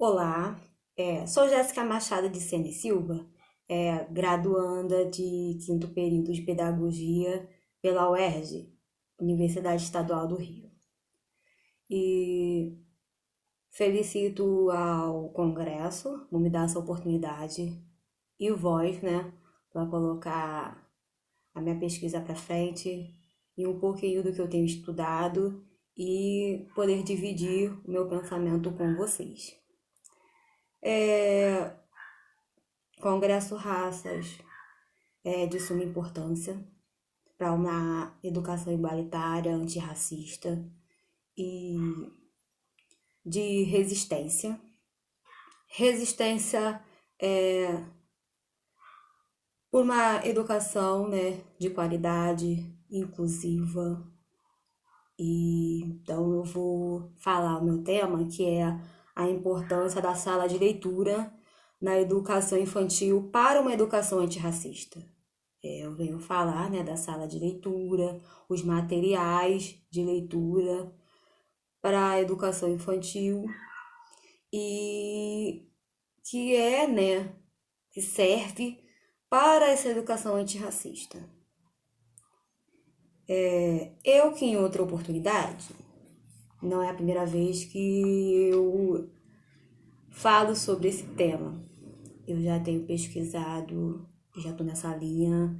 Olá, sou Jéssica Machado de Sena e Silva, graduanda de quinto período de Pedagogia pela UERJ, Universidade Estadual do Rio. E felicito ao Congresso por me dar essa oportunidade e voz, né, para colocar a minha pesquisa para frente e um pouquinho do que eu tenho estudado e poder dividir o meu pensamento com vocês. Congresso Raças é de suma importância para uma educação igualitária, antirracista e de resistência. Resistência por uma educação, né, de qualidade, inclusiva. E então eu vou falar o meu tema, que é a importância da sala de leitura na educação infantil para uma educação antirracista. Eu venho falar, né, da sala de leitura, os materiais de leitura para a educação infantil e que né, que serve para essa educação antirracista. Eu que em outra oportunidade, não é a primeira vez que eu falo sobre esse tema. Eu já tenho pesquisado, já estou nessa linha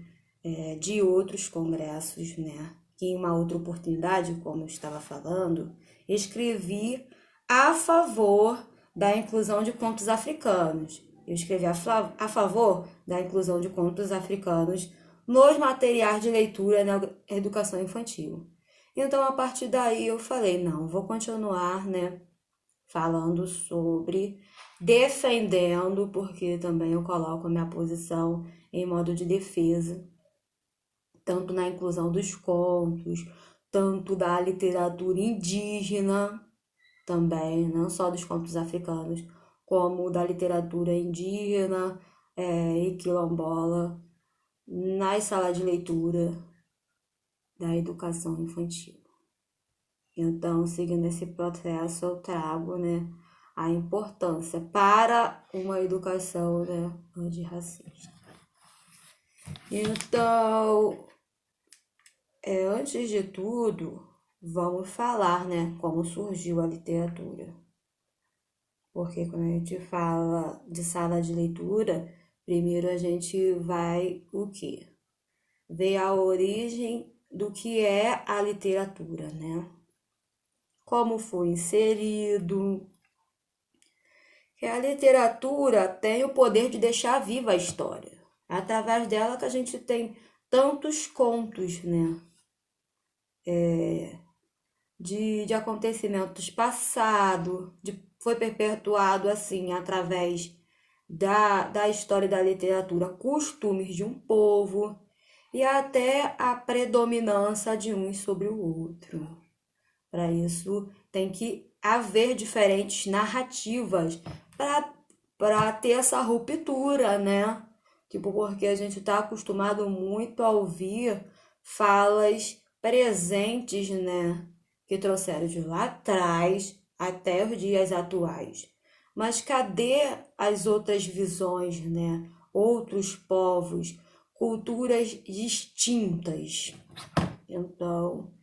de outros congressos, né? Que em uma outra oportunidade, como eu estava falando, escrevi a favor da inclusão de contos africanos. Eu escrevi a favor da inclusão de contos africanos nos materiais de leitura na educação infantil. Então, a partir daí, eu falei, não, vou continuar, né, falando sobre, defendendo, porque também eu coloco a minha posição em modo de defesa, tanto na inclusão dos contos, tanto da literatura indígena também, não só dos contos africanos, como da literatura indígena e quilombola, nas salas de leitura da educação infantil. Então, seguindo esse processo, eu trago, né, a importância para uma educação, né, antirracista. Então, antes de tudo, vamos falar, né, como surgiu a literatura. Porque quando a gente fala de sala de leitura, primeiro a gente vai o quê? Ver a origem do que é a literatura, né? Como foi inserido. Que a literatura tem o poder de deixar viva a história. É através dela que a gente tem tantos contos, né? De acontecimentos passados, foi perpetuado assim através da história da literatura, costumes de um povo e até a predominância de uns sobre o outro. Para isso, tem que haver diferentes narrativas para ter essa ruptura, né? Tipo, porque a gente está acostumado muito a ouvir falas presentes, né? Que trouxeram de lá atrás até os dias atuais. Mas cadê as outras visões, né? Outros povos, culturas distintas. Então,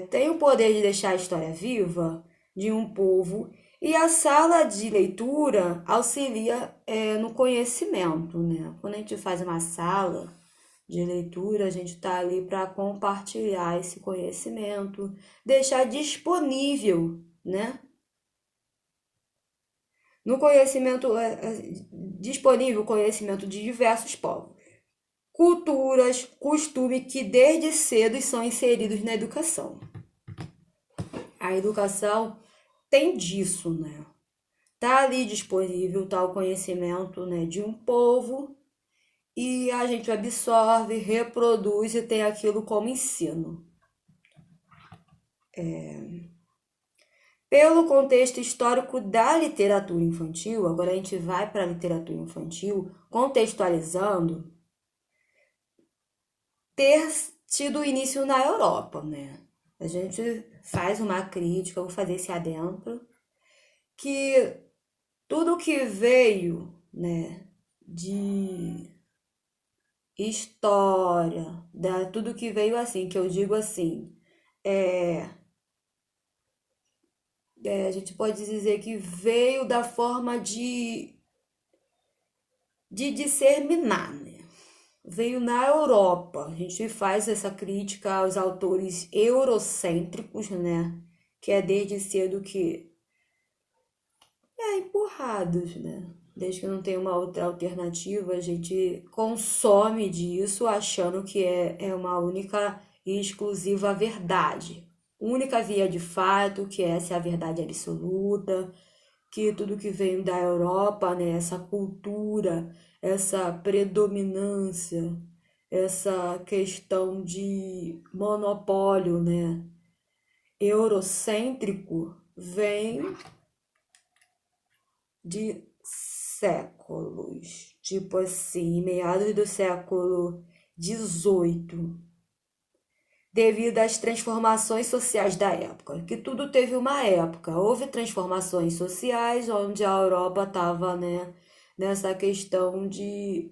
tem o poder de deixar a história viva de um povo e a sala de leitura auxilia no conhecimento, né? Quando a gente faz uma sala de leitura, a gente está ali para compartilhar esse conhecimento, deixar disponível, né? No conhecimento, disponível conhecimento de diversos povos, culturas, costumes que desde cedo são inseridos na educação. A educação tem disso, né? Tá ali disponível, tá o conhecimento, né, de um povo e a gente absorve, reproduz e tem aquilo como ensino. Pelo contexto histórico da literatura infantil, agora a gente vai para a literatura infantil, contextualizando, ter tido início na Europa, né? A gente faz uma crítica, eu vou fazer esse adentro, que tudo que veio, né, de história, tudo que veio assim, que eu digo assim, é, a gente pode dizer que veio da forma de disseminar, né? Veio na Europa. A gente faz essa crítica aos autores eurocêntricos, né? Que é desde cedo que empurrados, né? Desde que não tem uma outra alternativa, a gente consome disso achando que é uma única e exclusiva verdade. Única via de fato, que essa é a verdade absoluta, que tudo que vem da Europa, né, essa cultura, essa predominância, essa questão de monopólio, né, eurocêntrico, vem de séculos, tipo assim, meados do século XVIII, devido às transformações sociais da época, que tudo teve uma época. Houve transformações sociais onde a Europa estava, né, nessa questão de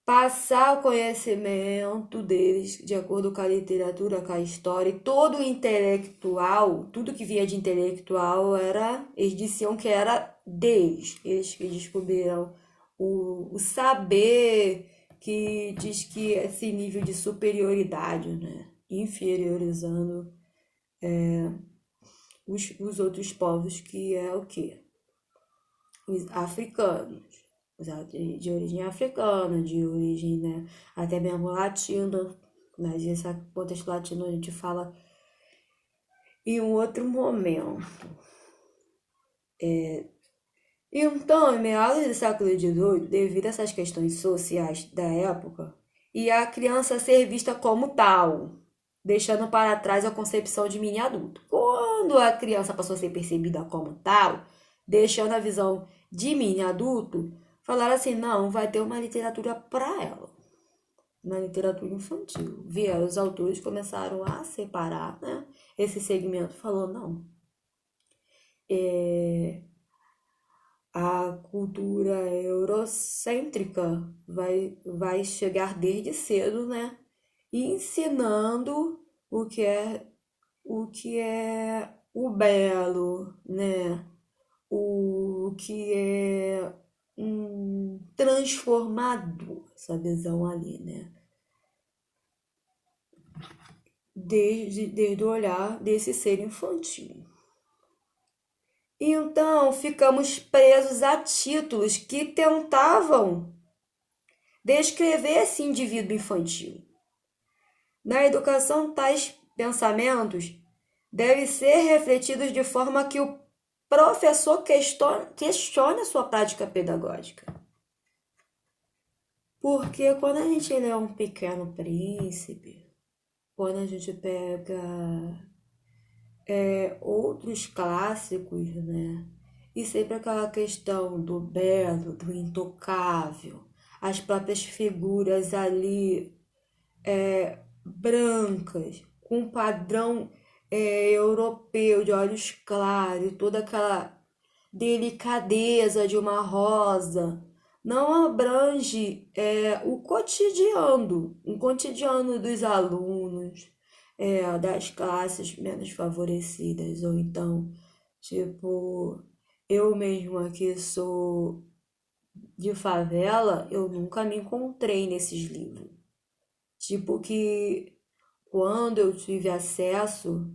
passar o conhecimento deles de acordo com a literatura, com a história, e todo o intelectual, tudo que via de intelectual era, eles diziam que era deles, eles que descobriram o saber que diz que esse nível de superioridade, né, inferiorizando os outros povos, que é o quê? Os africanos, de origem africana, de origem, né, até mesmo latina, mas esse contexto latino a gente fala em um outro momento. Então, em meados do século XVIII, devido a essas questões sociais da época, e a criança ser vista como tal, deixando para trás a concepção de mini adulto. Quando a criança passou a ser percebida como tal, deixando a visão de mini adulto, falaram assim, não, vai ter uma literatura para ela, uma literatura infantil. Vieram os autores, começaram a separar, né, esse segmento, falou, não, a cultura eurocêntrica vai chegar desde cedo, né, ensinando o que é o belo, né? O que é transformador, essa visão ali, né? Desde o olhar desse ser infantil. Então, ficamos presos a títulos que tentavam descrever esse indivíduo infantil. Na educação, tais pensamentos devem ser refletidos de forma que o professor questione a sua prática pedagógica. Porque quando a gente lê Um Pequeno Príncipe, quando a gente pega outros clássicos, né? E sempre aquela questão do belo, do intocável, as próprias figuras ali brancas, com um padrão europeu de olhos claros, toda aquela delicadeza de uma rosa, não abrange o cotidiano dos alunos, das classes menos favorecidas, ou então, tipo, eu mesma que sou de favela, eu nunca me encontrei nesses livros. Tipo que quando eu tive acesso,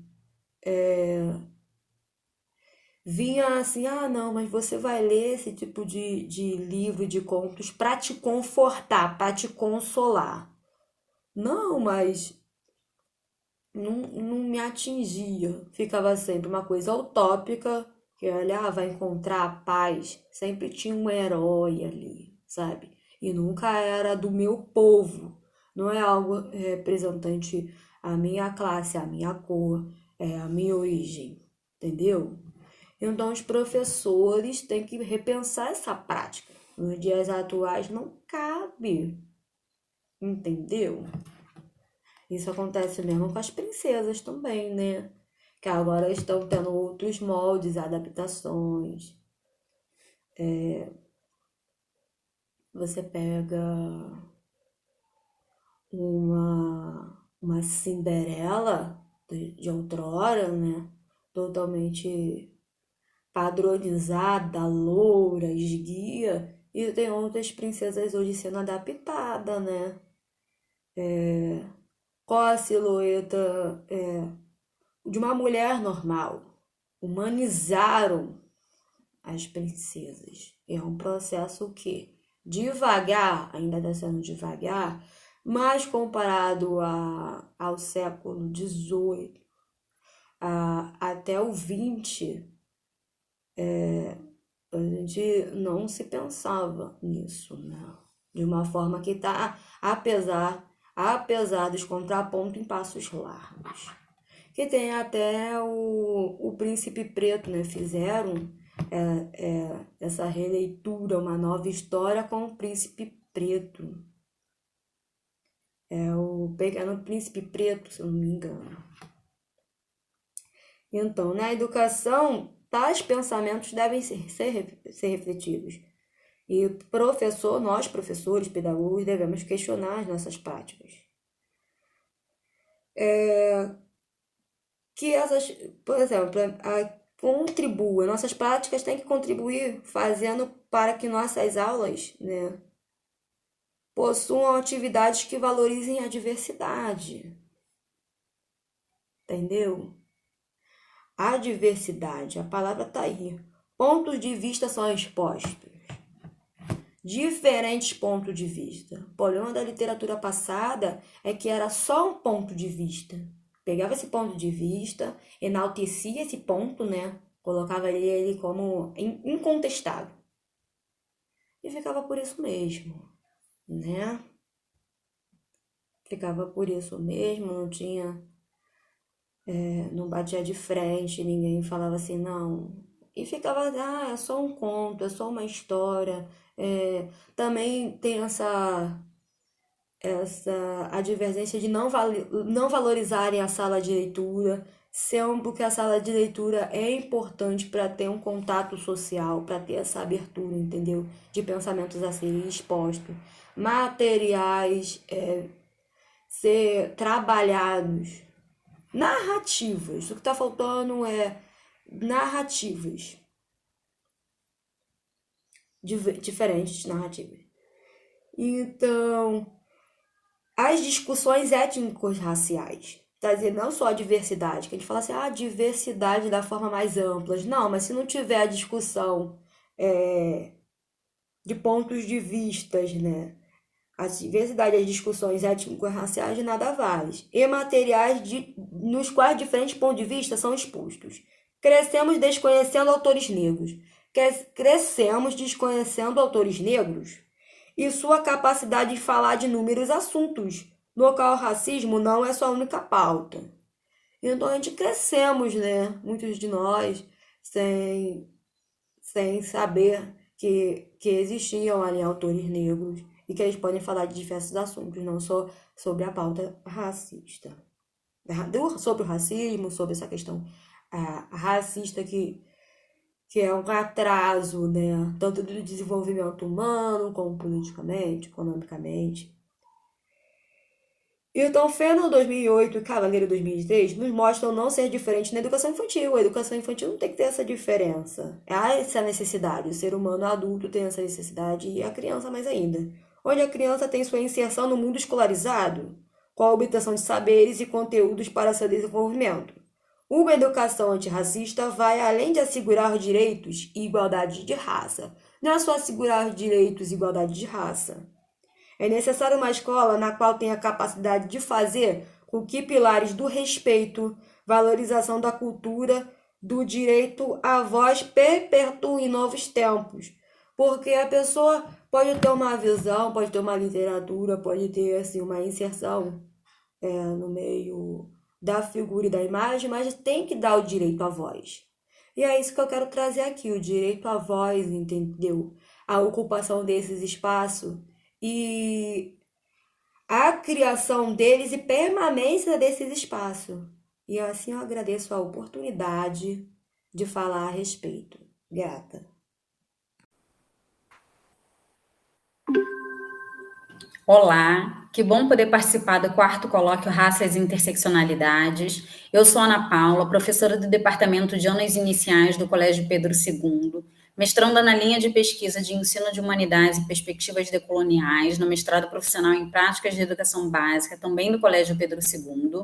vinha assim, ah, não, mas você vai ler esse tipo de livro, de contos para te confortar, para te consolar. Não, mas não me atingia. Ficava sempre uma coisa utópica, que olha, vai encontrar a paz. Sempre tinha um herói ali, sabe? E nunca era do meu povo. Não é algo representante à minha classe, à minha cor, à minha origem, entendeu? Então, os professores têm que repensar essa prática. Nos dias atuais não cabe, entendeu? Isso acontece mesmo com as princesas também, né? Que agora estão tendo outros moldes, adaptações. Você pega uma Cinderela de outrora, né? Totalmente padronizada, loura, esguia, e tem outras princesas hoje sendo adaptada, né? Qual a silhueta de uma mulher normal? Humanizaram as princesas. É um processo que devagar, ainda está sendo devagar, mas comparado ao século XVIII até o XX, a gente não se pensava nisso, né? De uma forma que está, apesar dos contrapontos em passos largos. Que tem até o Príncipe Preto, né? Fizeram essa releitura, uma nova história com o Príncipe Preto. É o Pequeno Príncipe Preto, se eu não me engano. Então, na educação, tais pensamentos devem ser refletidos. E nós, professores, pedagogos, devemos questionar as nossas práticas. Que essas, por exemplo, nossas práticas têm que contribuir fazendo para que nossas aulas, né, possuam atividades que valorizem a diversidade. Entendeu? A diversidade, a palavra está aí. Pontos de vista são expostos. Diferentes pontos de vista. O problema da literatura passada é que era só um ponto de vista. Pegava esse ponto de vista, enaltecia esse ponto, né? Colocava ele como incontestável. E ficava por isso mesmo, né? Ficava por isso mesmo, não tinha... não batia de frente, ninguém falava assim, não. E ficava, é só um conto, é só uma história. Também tem essa advertência de não valorizarem a sala de leitura, sendo que a sala de leitura é importante para ter um contato social, para ter essa abertura, entendeu? De pensamentos a serem expostos, materiais ser trabalhados, narrativas. O que está faltando é narrativas, diferentes narrativas. Então, as discussões étnico-raciais, tá dizendo, não só a diversidade, que a gente fala assim, diversidade da forma mais ampla. Não, mas se não tiver a discussão de pontos de vistas, né? A diversidade das discussões étnico-raciais de nada vale. E materiais nos quais diferentes pontos de vista são expostos. Crescemos desconhecendo autores negros. Crescemos desconhecendo autores negros e sua capacidade de falar de inúmeros assuntos, no qual o racismo não é sua única pauta. Então a gente crescemos, né? Muitos de nós, sem saber que existiam ali autores negros e que eles podem falar de diversos assuntos, não só sobre a pauta racista. Sobre o racismo, sobre essa questão racista que é um atraso, né? Tanto do desenvolvimento humano, como politicamente, economicamente. Então, Feno 2008 e Cavaleiro 2003 nos mostram não ser diferente na educação infantil. A educação infantil não tem que ter essa diferença. Há essa necessidade. O ser humano adulto tem essa necessidade e a criança mais ainda. Onde a criança tem sua inserção no mundo escolarizado, com a obtenção de saberes e conteúdos para seu desenvolvimento. Uma educação antirracista vai além de assegurar direitos e igualdade de raça. Não é só assegurar direitos e igualdade de raça. É necessário uma escola na qual tenha a capacidade de fazer com que pilares do respeito, valorização da cultura, do direito à voz perpetuem novos tempos. Porque a pessoa pode ter uma visão, pode ter uma literatura, pode ter assim, uma inserção no meio da figura e da imagem, mas tem que dar o direito à voz. E é isso que eu quero trazer aqui, o direito à voz, entendeu? A ocupação desses espaços e a criação deles e permanência desses espaços. E assim eu agradeço a oportunidade de falar a respeito. Grata. Olá, que bom poder participar do quarto colóquio Raças e Interseccionalidades. Eu sou Ana Paula, professora do Departamento de Anos Iniciais do Colégio Pedro II, mestranda na linha de pesquisa de Ensino de Humanidades e Perspectivas Decoloniais, no mestrado profissional em Práticas de Educação Básica, também do Colégio Pedro II.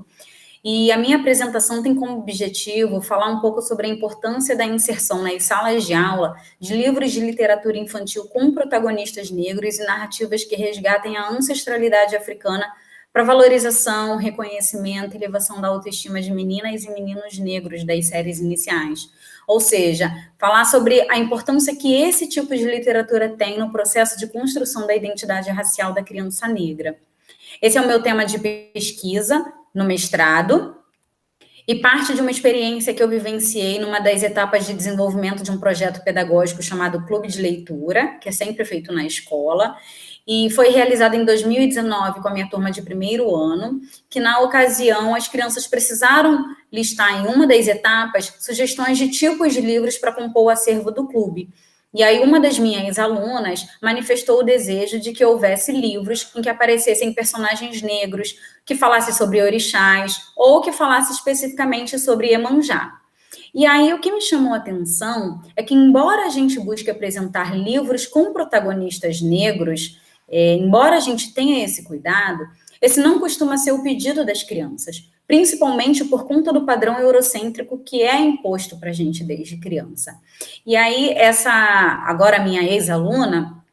E a minha apresentação tem como objetivo falar um pouco sobre a importância da inserção nas salas de aula de livros de literatura infantil com protagonistas negros e narrativas que resgatem a ancestralidade africana para valorização, reconhecimento e elevação da autoestima de meninas e meninos negros das séries iniciais. Ou seja, falar sobre a importância que esse tipo de literatura tem no processo de construção da identidade racial da criança negra. Esse é o meu tema de pesquisa no mestrado e parte de uma experiência que eu vivenciei numa das etapas de desenvolvimento de um projeto pedagógico chamado Clube de Leitura, que é sempre feito na escola, e foi realizado em 2019 com a minha turma de primeiro ano, que na ocasião as crianças precisaram listar em uma das etapas sugestões de tipos de livros para compor o acervo do clube. E aí uma das minhas alunas manifestou o desejo de que houvesse livros em que aparecessem personagens negros, que falassem sobre orixás ou que falasse especificamente sobre Iemanjá. E aí o que me chamou a atenção é que, embora a gente busque apresentar livros com protagonistas negros, embora a gente tenha esse cuidado, esse não costuma ser o pedido das crianças, principalmente por conta do padrão eurocêntrico que é imposto para a gente desde criança. E aí, agora minha ex-aluna,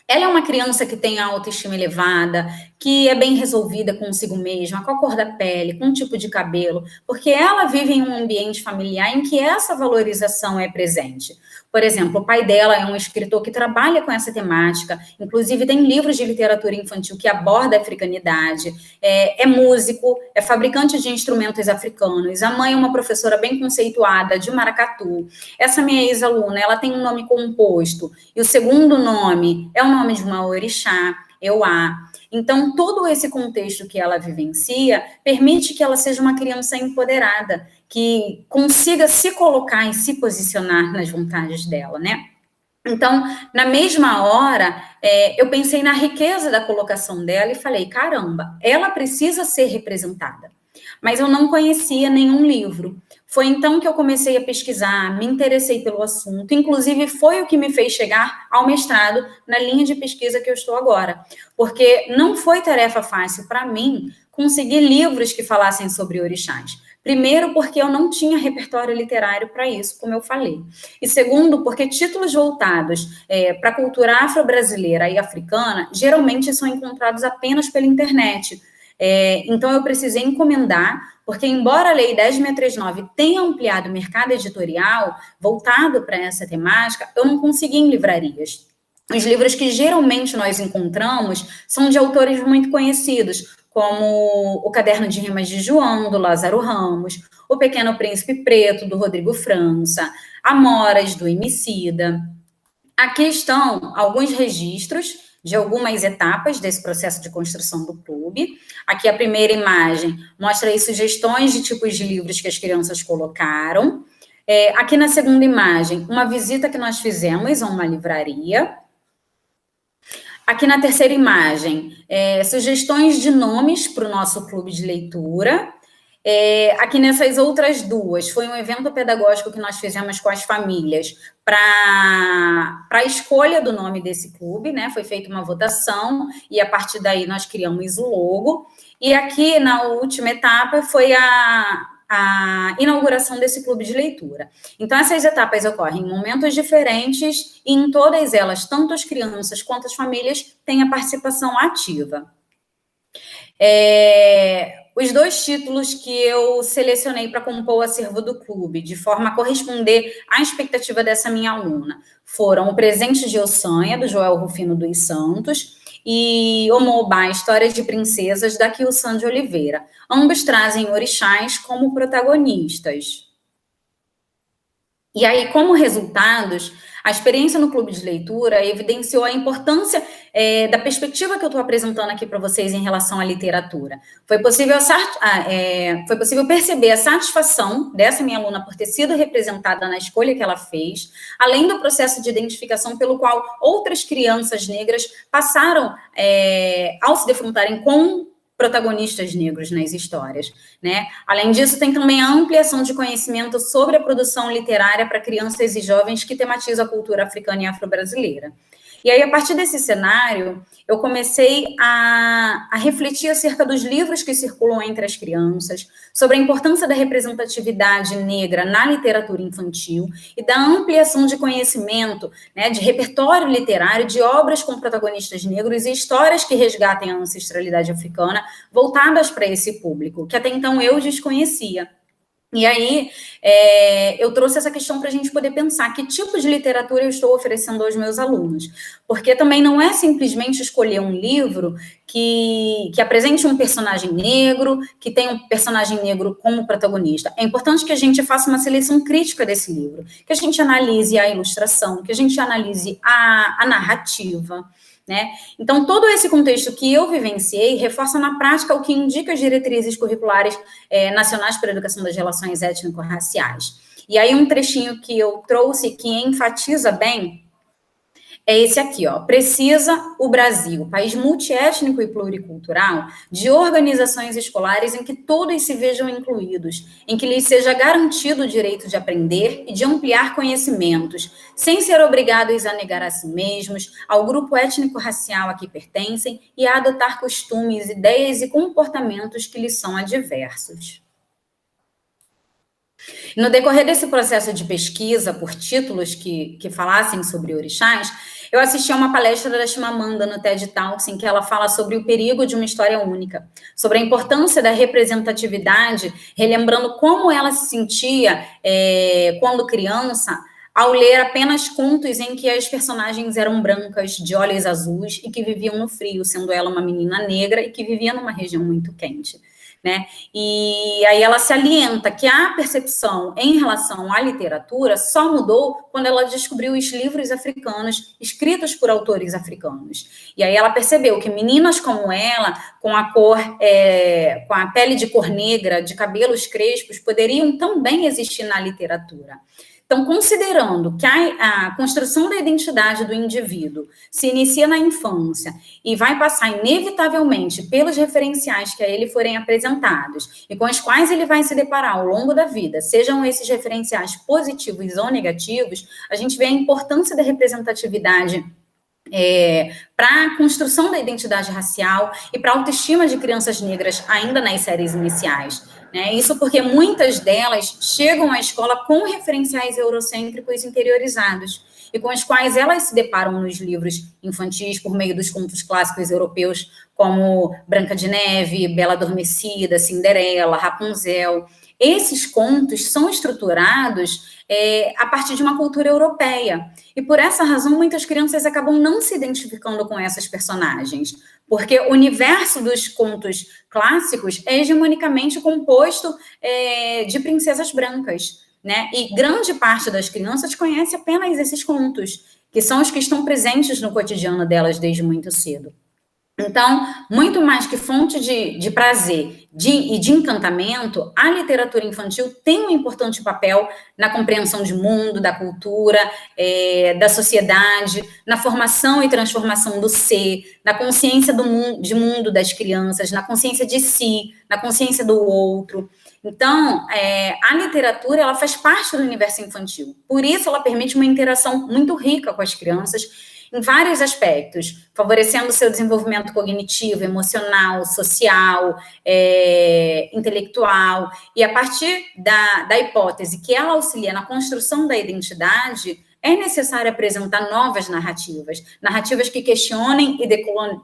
ela é uma criança que tem a autoestima elevada, que é bem resolvida consigo mesma, com a cor da pele, com o tipo de cabelo, porque ela vive em um ambiente familiar em que essa valorização é presente. Por exemplo, o pai dela é um escritor que trabalha com essa temática, inclusive tem livros de literatura infantil que aborda a africanidade, é músico, é fabricante de instrumentos africanos, a mãe é uma professora bem conceituada de maracatu. Essa minha ex-aluna, ela tem um nome composto, e o segundo nome é o nome de uma orixá, Euá. Então, todo esse contexto que ela vivencia permite que ela seja uma criança empoderada, que consiga se colocar e se posicionar nas vontades dela, né? Então, na mesma hora, eu pensei na riqueza da colocação dela e falei, caramba, ela precisa ser representada. Mas eu não conhecia nenhum livro. Foi então que eu comecei a pesquisar, me interessei pelo assunto, inclusive foi o que me fez chegar ao mestrado na linha de pesquisa que eu estou agora, porque não foi tarefa fácil para mim conseguir livros que falassem sobre orixás. Primeiro, porque eu não tinha repertório literário para isso, como eu falei. E segundo, porque títulos voltados para a cultura afro-brasileira e africana geralmente são encontrados apenas pela internet. Então, eu precisei encomendar, porque embora a Lei 10.639 tenha ampliado o mercado editorial voltado para essa temática, eu não consegui em livrarias. Os livros que geralmente nós encontramos são de autores muito conhecidos, como O Caderno de Rimas de João, do Lázaro Ramos, O Pequeno Príncipe Preto, do Rodrigo França, Amoras, do Emicida. Aqui estão alguns registros de algumas etapas desse processo de construção do clube. Aqui a primeira imagem mostra aí sugestões de tipos de livros que as crianças colocaram. Aqui na segunda imagem, uma visita que nós fizemos a uma livraria. Aqui na terceira imagem, sugestões de nomes para o nosso clube de leitura. Aqui nessas outras duas, foi um evento pedagógico que nós fizemos com as famílias para a escolha do nome desse clube, né? Foi feita uma votação e a partir daí nós criamos o logo. E aqui na última etapa foi a inauguração desse clube de leitura. Então, essas etapas ocorrem em momentos diferentes e em todas elas, tanto as crianças quanto as famílias têm a participação ativa. Os dois títulos que eu selecionei para compor o acervo do clube, de forma a corresponder à expectativa dessa minha aluna, foram O Presente de Ossanha, do Joel Rufino dos Santos, e Omobá, Histórias de Princesas, da Kilsan de Oliveira. Ambos trazem orixás como protagonistas. E aí, como resultados, A experiência no clube de leitura evidenciou a importância da perspectiva que eu estou apresentando aqui para vocês em relação à literatura. Foi possível perceber a satisfação dessa minha aluna por ter sido representada na escolha que ela fez, além do processo de identificação pelo qual outras crianças negras passaram ao se defrontarem com protagonistas negros nas histórias, né? Além disso, tem também a ampliação de conhecimento sobre a produção literária para crianças e jovens que tematiza a cultura africana e afro-brasileira. E aí, a partir desse cenário, eu comecei a refletir acerca dos livros que circulam entre as crianças, sobre a importância da representatividade negra na literatura infantil e da ampliação de conhecimento, né, de repertório literário, de obras com protagonistas negros e histórias que resgatem a ancestralidade africana, voltadas para esse público, que até então eu desconhecia. E aí, eu trouxe essa questão para a gente poder pensar que tipo de literatura eu estou oferecendo aos meus alunos. Porque também não é simplesmente escolher um livro que apresente um personagem negro, que tenha um personagem negro como protagonista. É importante que a gente faça uma seleção crítica desse livro, que a gente analise a ilustração, que a gente analise a narrativa, né? Então, todo esse contexto que eu vivenciei reforça na prática o que indica as diretrizes curriculares nacionais para a educação das relações étnico-raciais. E aí, um trechinho que eu trouxe que enfatiza bem é esse aqui, ó. Precisa o Brasil, país multiétnico e pluricultural, de organizações escolares em que todos se vejam incluídos, em que lhes seja garantido o direito de aprender e de ampliar conhecimentos, sem ser obrigados a negar a si mesmos, ao grupo étnico-racial a que pertencem e a adotar costumes, ideias e comportamentos que lhes são adversos. No decorrer desse processo de pesquisa por títulos que falassem sobre orixás, eu assisti a uma palestra da Chimamanda no TED Talks, em que ela fala sobre o perigo de uma história única, sobre a importância da representatividade, relembrando como ela se sentia quando criança, ao ler apenas contos em que as personagens eram brancas, de olhos azuis e que viviam no frio, sendo ela uma menina negra e que vivia numa região muito quente. Né? E aí ela se alienta que a percepção em relação à literatura só mudou quando ela descobriu os livros africanos escritos por autores africanos. E aí ela percebeu que meninas como ela, com a pele de cor negra, de cabelos crespos, poderiam também existir na literatura. Então, considerando que a construção da identidade do indivíduo se inicia na infância e vai passar inevitavelmente pelos referenciais que a ele forem apresentados e com os quais ele vai se deparar ao longo da vida, sejam esses referenciais positivos ou negativos, a gente vê a importância da representatividade para a construção da identidade racial e para a autoestima de crianças negras ainda nas séries iniciais. Né? Isso porque muitas delas chegam à escola com referenciais eurocêntricos interiorizados e com os quais elas se deparam nos livros infantis por meio dos contos clássicos europeus como Branca de Neve, Bela Adormecida, Cinderela, Rapunzel. Esses contos são estruturados a partir de uma cultura europeia. E por essa razão, muitas crianças acabam não se identificando com essas personagens, porque o universo dos contos clássicos é hegemonicamente composto de princesas brancas, né? E grande parte das crianças conhece apenas esses contos, que são os que estão presentes no cotidiano delas desde muito cedo. Então, muito mais que fonte de prazer e de encantamento, a literatura infantil tem um importante papel na compreensão de mundo, da cultura, da sociedade, na formação e transformação do ser, na consciência de mundo das crianças, na consciência de si, na consciência do outro. Então, a literatura ela faz parte do universo infantil. Por isso, ela permite uma interação muito rica com as crianças, em vários aspectos, favorecendo o seu desenvolvimento cognitivo, emocional, social, intelectual. E a partir da hipótese que ela auxilia na construção da identidade, é necessário apresentar novas narrativas, narrativas que questionem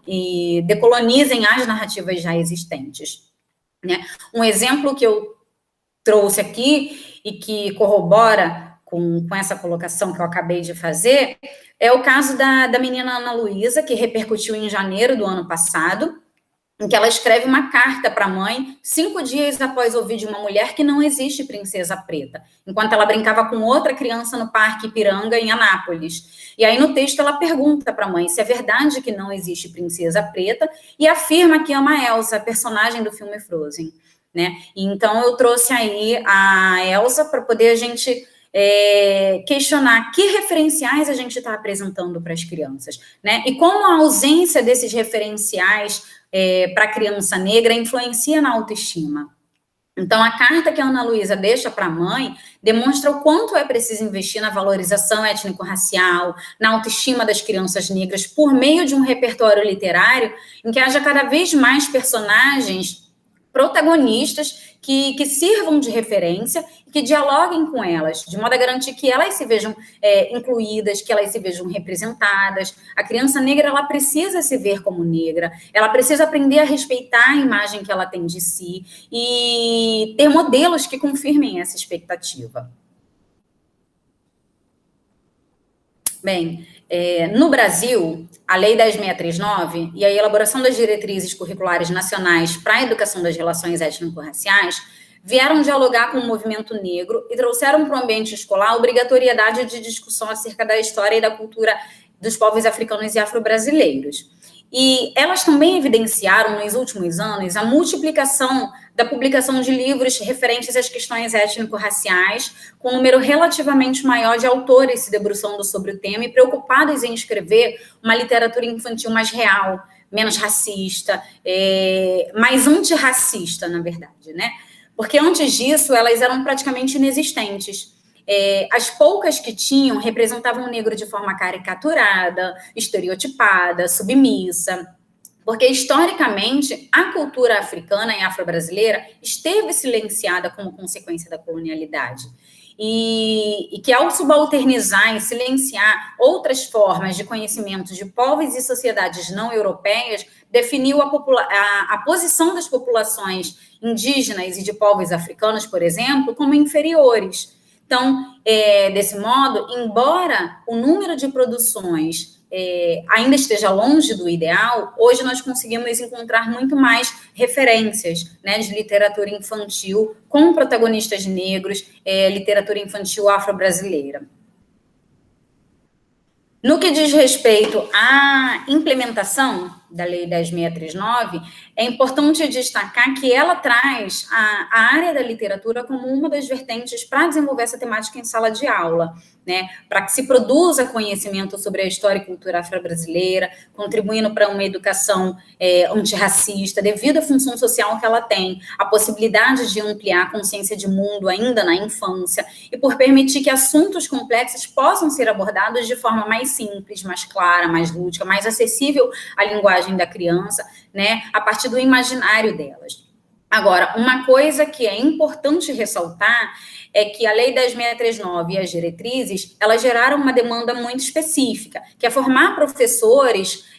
e decolonizem as narrativas já existentes. Né? Um exemplo que eu trouxe aqui e que corrobora com essa colocação que eu acabei de fazer, é o caso da menina Ana Luísa, que repercutiu em janeiro do ano passado, em que ela escreve uma carta para a mãe 5 dias após ouvir de uma mulher que não existe princesa preta, enquanto ela brincava com outra criança no Parque Ipiranga, em Anápolis. E aí, no texto, ela pergunta para a mãe se é verdade que não existe princesa preta e afirma que ama a Elsa, a personagem do filme Frozen, né? Então, eu trouxe aí a Elsa para poder a gente questionar que referenciais a gente está apresentando para as crianças, né? E como a ausência desses referenciais para a criança negra influencia na autoestima. Então, a carta que a Ana Luísa deixa para a mãe demonstra o quanto é preciso investir na valorização étnico-racial, na autoestima das crianças negras, por meio de um repertório literário em que haja cada vez mais personagens protagonistas que sirvam de referência e que dialoguem com elas, de modo a garantir que elas se vejam incluídas, que elas se vejam representadas. A criança negra, ela precisa se ver como negra, ela precisa aprender a respeitar a imagem que ela tem de si e ter modelos que confirmem essa expectativa. Bem, no Brasil, a Lei 10.639 e a elaboração das diretrizes curriculares nacionais para a educação das relações étnico-raciais vieram dialogar com o movimento negro e trouxeram para o ambiente escolar a obrigatoriedade de discussão acerca da história e da cultura dos povos africanos e afro-brasileiros. E elas também evidenciaram, nos últimos anos, a multiplicação da publicação de livros referentes às questões étnico-raciais, com um número relativamente maior de autores se debruçando sobre o tema e preocupados em escrever uma literatura infantil mais real, menos racista, mais antirracista, na verdade, né? Porque antes disso, elas eram praticamente inexistentes. As poucas que tinham representavam o negro de forma caricaturada, estereotipada, submissa, porque historicamente a cultura africana e afro-brasileira esteve silenciada como consequência da colonialidade. E que ao subalternizar e silenciar outras formas de conhecimento de povos e sociedades não europeias, definiu a posição das populações indígenas e de povos africanos, por exemplo, como inferiores. Então, desse modo, embora o número de produções ainda esteja longe do ideal, hoje nós conseguimos encontrar muito mais referências, né, de literatura infantil com protagonistas negros, literatura infantil afro-brasileira. No que diz respeito à implementação da Lei 10.639, é importante destacar que ela traz a área da literatura como uma das vertentes para desenvolver essa temática em sala de aula, né? Para que se produza conhecimento sobre a história e cultura afro-brasileira, contribuindo para uma educação antirracista, devido à função social que ela tem, a possibilidade de ampliar a consciência de mundo ainda na infância, e por permitir que assuntos complexos possam ser abordados de forma mais simples, mais clara, mais lúdica, mais acessível à linguagem da criança, né, a partir do imaginário delas. Agora, uma coisa que é importante ressaltar é que a Lei 10.639 e as diretrizes, elas geraram uma demanda muito específica, que é formar professores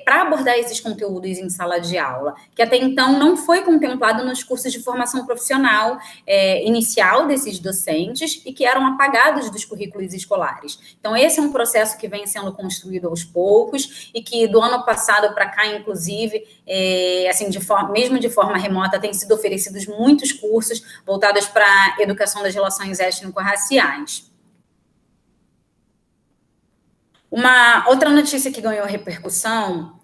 para abordar esses conteúdos em sala de aula, que até então não foi contemplado nos cursos de formação profissional inicial desses docentes e que eram apagados dos currículos escolares. Então, esse é um processo que vem sendo construído aos poucos e que do ano passado para cá, inclusive, assim, mesmo de forma remota, têm sido oferecidos muitos cursos voltados para a educação das relações étnico-raciais. Uma outra notícia que ganhou repercussão,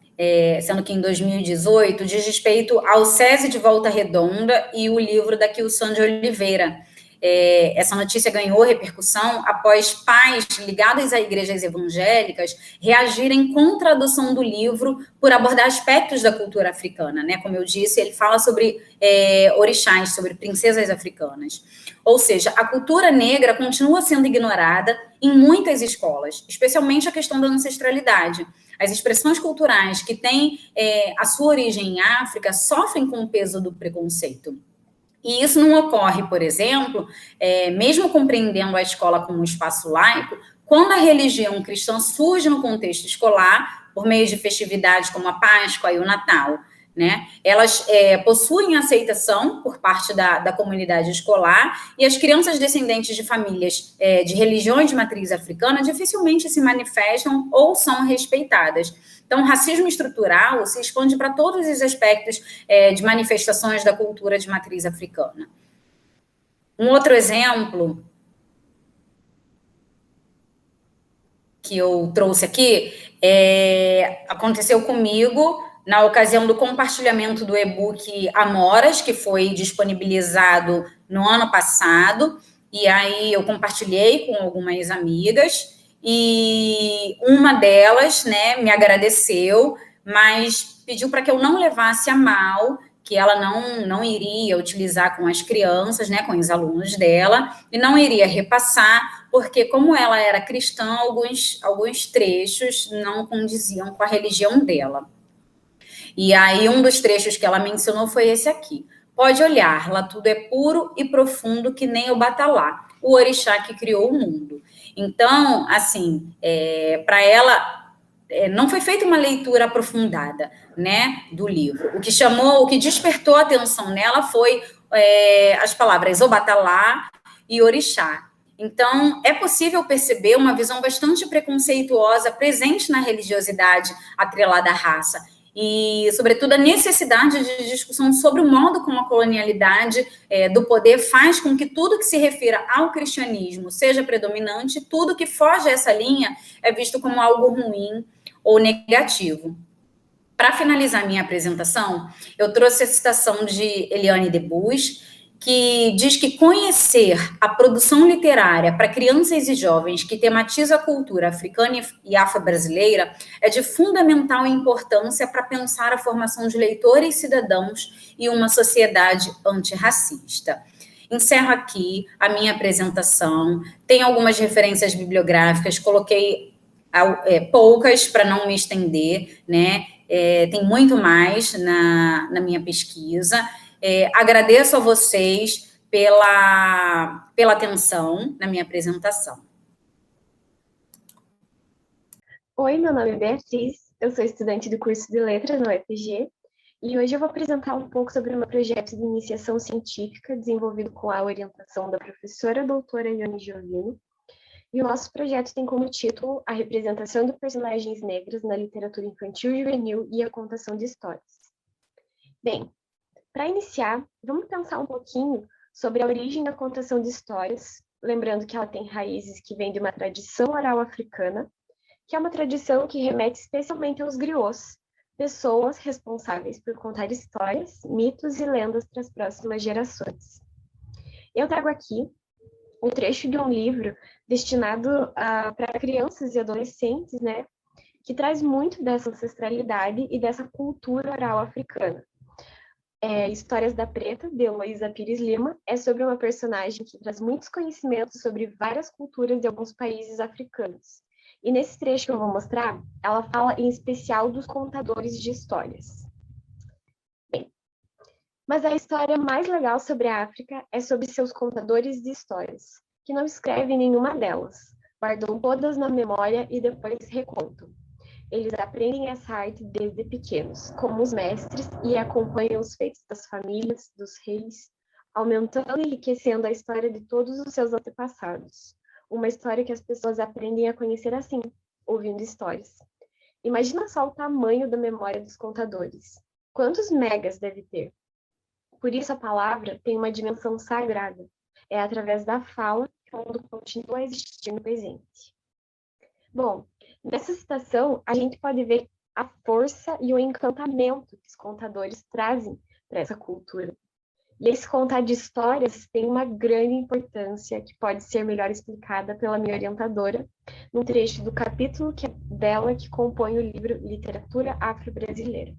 sendo que em 2018, diz respeito ao SESI de Volta Redonda e o livro da Kilson de Oliveira. Essa notícia ganhou repercussão após pais ligados a igrejas evangélicas reagirem contra a adoção do livro por abordar aspectos da cultura africana, né? Como eu disse, ele fala sobre orixás, sobre princesas africanas. Ou seja, a cultura negra continua sendo ignorada em muitas escolas, especialmente a questão da ancestralidade. As expressões culturais que têm a sua origem em África sofrem com o peso do preconceito. E isso não ocorre, por exemplo, mesmo compreendendo a escola como um espaço laico, quando a religião cristã surge no contexto escolar, por meio de festividades como a Páscoa e o Natal. né? Elas possuem aceitação por parte da comunidade escolar, e as crianças descendentes de famílias de religiões de matriz africana dificilmente se manifestam ou são respeitadas. Então, o racismo estrutural se expande para todos os aspectos de manifestações da cultura de matriz africana. Um outro exemplo que eu trouxe aqui aconteceu comigo na ocasião do compartilhamento do e-book Amoras, que foi disponibilizado no ano passado, e aí eu compartilhei com algumas amigas, e uma delas, né, me agradeceu, mas pediu para que eu não levasse a mal, que ela não iria utilizar com as crianças, né, com os alunos dela, e não iria repassar, porque como ela era cristã, alguns trechos não condiziam com a religião dela. E aí um dos trechos que ela mencionou foi esse aqui. Pode olhar, lá tudo é puro e profundo que nem o Batalá, o orixá que criou o mundo. Então, assim, para ela não foi feita uma leitura aprofundada, né, do livro. O que despertou a atenção nela foi as palavras Obatalá e orixá. Então, é possível perceber uma visão bastante preconceituosa presente na religiosidade atrelada à raça, e, sobretudo, a necessidade de discussão sobre o modo como a colonialidade do poder faz com que tudo que se refira ao cristianismo seja predominante, tudo que foge a essa linha é visto como algo ruim ou negativo. Para finalizar minha apresentação, eu trouxe a citação de Eliane Debus, que diz que conhecer a produção literária para crianças e jovens que tematiza a cultura africana e afro-brasileira é de fundamental importância para pensar a formação de leitores cidadãos e uma sociedade antirracista. Encerro aqui a minha apresentação. Tem algumas referências bibliográficas, coloquei poucas para não me estender, né? Tem muito mais na minha pesquisa. Agradeço a vocês pela atenção na minha apresentação. Oi, meu nome é Beatriz, eu sou estudante do curso de Letras na UFG, e hoje eu vou apresentar um pouco sobre o meu projeto de iniciação científica desenvolvido com a orientação da professora doutora Ione Giovino. E o nosso projeto tem como título a representação de personagens negras na literatura infantil e juvenil e a contação de histórias. Bem, para iniciar, vamos pensar um pouquinho sobre a origem da contação de histórias, lembrando que ela tem raízes que vêm de uma tradição oral africana, que é uma tradição que remete especialmente aos griots, pessoas responsáveis por contar histórias, mitos e lendas para as próximas gerações. Eu trago aqui um trecho de um livro destinado para crianças e adolescentes, né, que traz muito dessa ancestralidade e dessa cultura oral africana. Histórias da Preta, de Heloísa Pires Lima, é sobre uma personagem que traz muitos conhecimentos sobre várias culturas de alguns países africanos. E nesse trecho que eu vou mostrar, ela fala em especial dos contadores de histórias. Bem, mas a história mais legal sobre a África é sobre seus contadores de histórias, que não escrevem nenhuma delas, guardam todas na memória e depois recontam. Eles aprendem essa arte desde pequenos, como os mestres, e acompanham os feitos das famílias, dos reis, aumentando e enriquecendo a história de todos os seus antepassados. Uma história que as pessoas aprendem a conhecer assim, ouvindo histórias. Imagina só o tamanho da memória dos contadores. Quantos megas deve ter? Por isso a palavra tem uma dimensão sagrada. É através da fala que o mundo continua a existir no presente. Bom, nessa citação, a gente pode ver a força e o encantamento que os contadores trazem para essa cultura. E esse contar de histórias tem uma grande importância que pode ser melhor explicada pela minha orientadora num trecho do capítulo dela que compõe o livro Literatura Afro-Brasileira,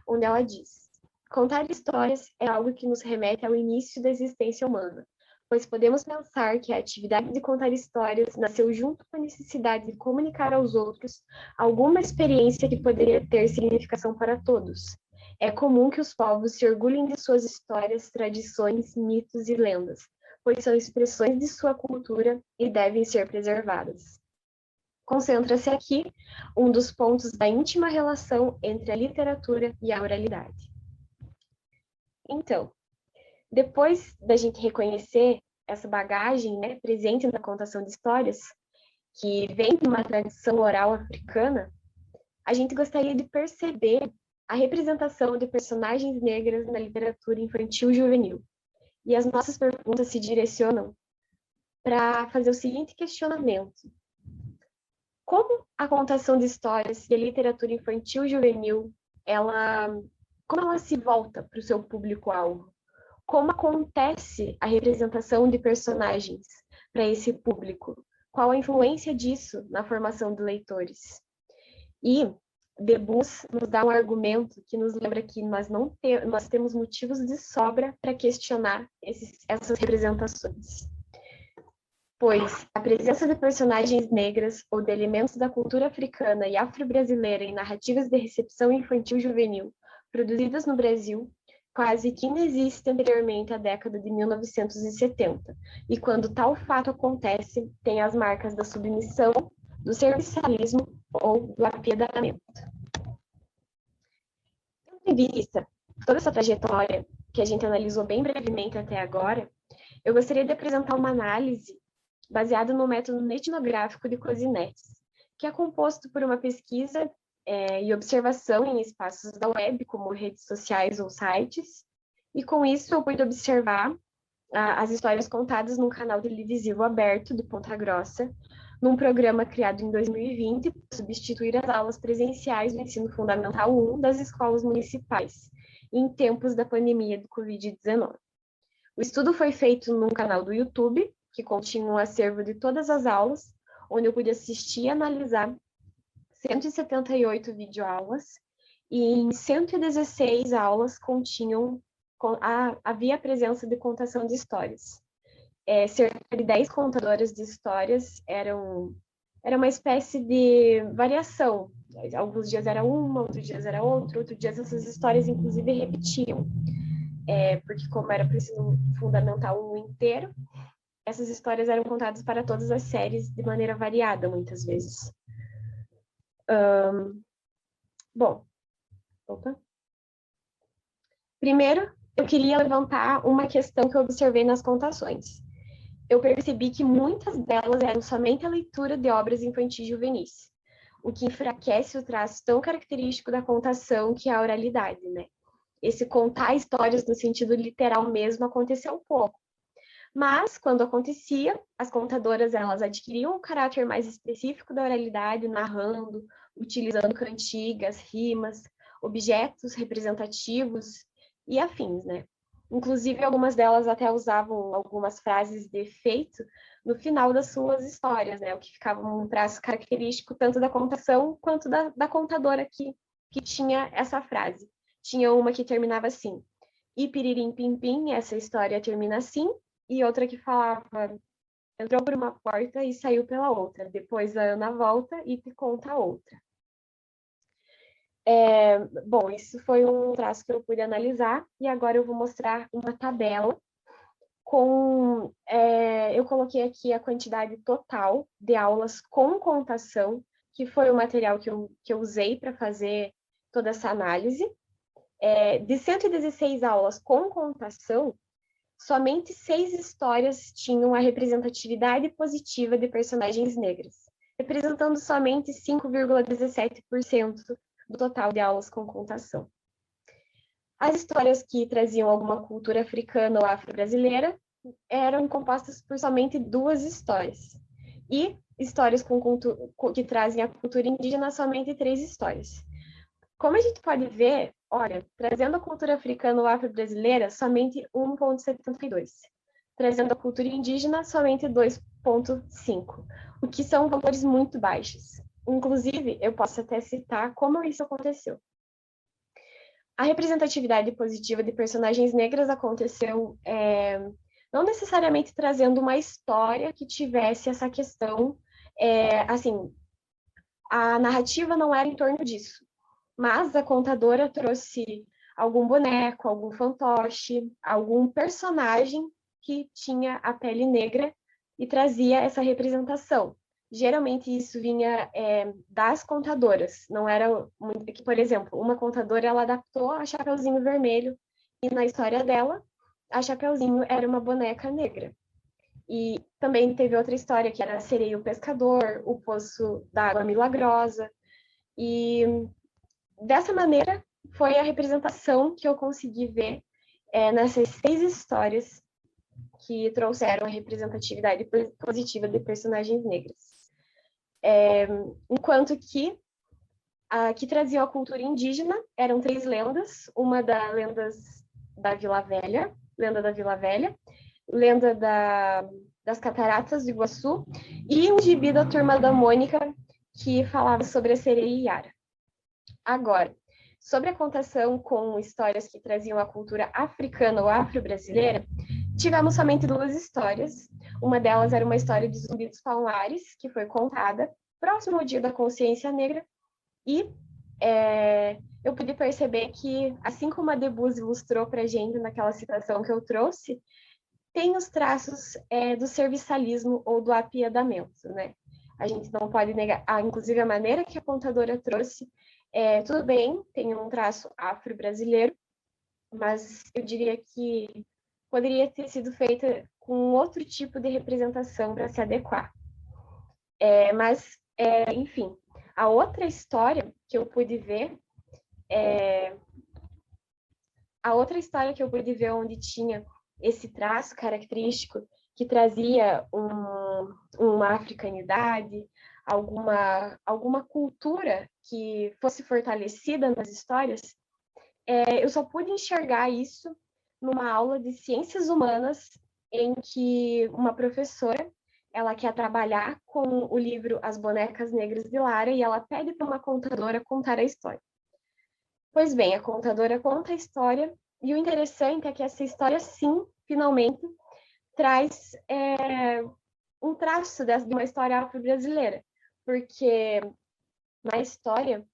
onde ela diz: contar histórias é algo que nos remete ao início da existência humana, pois podemos pensar que a atividade de contar histórias nasceu junto com a necessidade de comunicar aos outros alguma experiência que poderia ter significação para todos. É comum que os povos se orgulhem de suas histórias, tradições, mitos e lendas, pois são expressões de sua cultura e devem ser preservadas. concentra-se aqui um dos pontos da íntima relação entre a literatura e a oralidade. Então, depois da gente reconhecer essa bagagem, né, presente na contação de histórias, que vem de uma tradição oral africana, a gente gostaria de perceber a representação de personagens negras na literatura infantil e juvenil. E as nossas perguntas se direcionam para fazer o seguinte questionamento: como a contação de histórias e a literatura infantil e juvenil, como ela se volta para o seu público-alvo? Como acontece a representação de personagens para esse público? Qual a influência disso na formação de leitores? E Debus nos dá um argumento que nos lembra que nós temos motivos de sobra para questionar essas representações. Pois a presença de personagens negras ou de elementos da cultura africana e afro-brasileira em narrativas de recepção infantil e juvenil produzidas no Brasil quase que inexiste anteriormente à década de 1970. E quando tal fato acontece, tem as marcas da submissão, do servicialismo ou do apiedamento. Tendo em vista toda essa trajetória que a gente analisou bem brevemente até agora, eu gostaria de apresentar uma análise baseada no método etnográfico de Cosinetes, que é composto por uma pesquisa e observação em espaços da web, como redes sociais ou sites, e com isso eu pude observar as histórias contadas num canal televisivo aberto de Ponta Grossa, num programa criado em 2020 para substituir as aulas presenciais do ensino fundamental 1 das escolas municipais, em tempos da pandemia do Covid-19. O estudo foi feito num canal do YouTube, que continha um acervo de todas as aulas, onde eu pude assistir e analisar 178 videoaulas, e em 116 aulas havia a presença de contação de histórias. Cerca de 10 contadoras de histórias era uma espécie de variação. Alguns dias era uma, outros dias era outra, outros dias essas histórias, inclusive, repetiam. Porque como era para o ensino fundamental 1 inteiro, essas histórias eram contadas para todas as séries de maneira variada, muitas vezes. Bom, primeiro, eu queria levantar uma questão que eu observei nas contações. Eu percebi que muitas delas eram somente a leitura de obras infantis e juvenis, o que enfraquece o traço tão característico da contação, que é a oralidade, né? Esse contar histórias no sentido literal mesmo aconteceu pouco. Mas, quando acontecia, as contadoras elas adquiriam um caráter mais específico da oralidade, narrando, utilizando cantigas, rimas, objetos representativos e afins, né? Inclusive, algumas delas até usavam algumas frases de efeito no final das suas histórias, né? O que ficava um traço característico tanto da contação quanto da contadora que tinha essa frase. Tinha uma que terminava assim: "E piririm pim pim", essa história termina assim, e outra que falava: "Entrou por uma porta e saiu pela outra. Depois a Ana volta e te conta a outra." Bom, isso foi um traço que eu pude analisar, e agora eu vou mostrar uma tabela com... eu coloquei aqui a quantidade total de aulas com contação, que foi o material que eu usei para fazer toda essa análise. De 116 aulas com contação, somente 6 histórias tinham a representatividade positiva de personagens negras, representando somente 5,17% do total de aulas com contação. As histórias que traziam alguma cultura africana ou afro-brasileira eram compostas por somente 2 histórias. E histórias que trazem a cultura indígena, somente 3 histórias. Como a gente pode ver, olha, trazendo a cultura africana ou afro-brasileira, somente 1,72. Trazendo a cultura indígena, somente 2,5. O que são valores muito baixos. Inclusive, eu posso até citar como isso aconteceu. A representatividade positiva de personagens negras aconteceu não necessariamente trazendo uma história que tivesse essa questão, assim, a narrativa não era em torno disso. Mas a contadora trouxe algum boneco, algum fantoche, algum personagem que tinha a pele negra e trazia essa representação. geralmente isso vinha das contadoras, não era muito... Que, por exemplo, uma contadora, ela adaptou a Chapeuzinho Vermelho, e na história dela, a Chapeuzinho era uma boneca negra. E também teve outra história, que era a Sereia e o Pescador, o Poço da Água Milagrosa, e dessa maneira foi a representação que eu consegui ver nessas 6 histórias que trouxeram a representatividade positiva de personagens negras. Enquanto que a que traziam a cultura indígena eram 3 lendas, uma da Vila Velha, lenda da Vila Velha, lenda das Cataratas do Iguaçu, e um gibi da Turma da Mônica, que falava sobre a sereia e Yara. Agora, sobre a contação com histórias que traziam a cultura africana ou afro-brasileira, tivemos somente 2 histórias. Uma delas era uma história de Zumbi dos Palmares, que foi contada próximo ao Dia da Consciência Negra, e eu pude perceber que, assim como a Debus ilustrou para a gente naquela citação que eu trouxe, tem os traços do serviçalismo ou do apiedamento, né? A gente não pode negar, inclusive a maneira que a contadora trouxe, tudo bem, tem um traço afro-brasileiro, mas eu diria que poderia ter sido feita com outro tipo de representação para se adequar. Enfim, a outra história que eu pude ver, onde tinha esse traço característico que trazia uma africanidade, alguma cultura que fosse fortalecida nas histórias, eu só pude enxergar isso numa aula de ciências humanas, em que uma professora, ela quer trabalhar com o livro As Bonecas Negras de Lara, e ela pede para uma contadora contar a história. Pois bem, a contadora conta a história, e o interessante é que essa história, sim, finalmente, traz um traço de uma história afro-brasileira, porque na história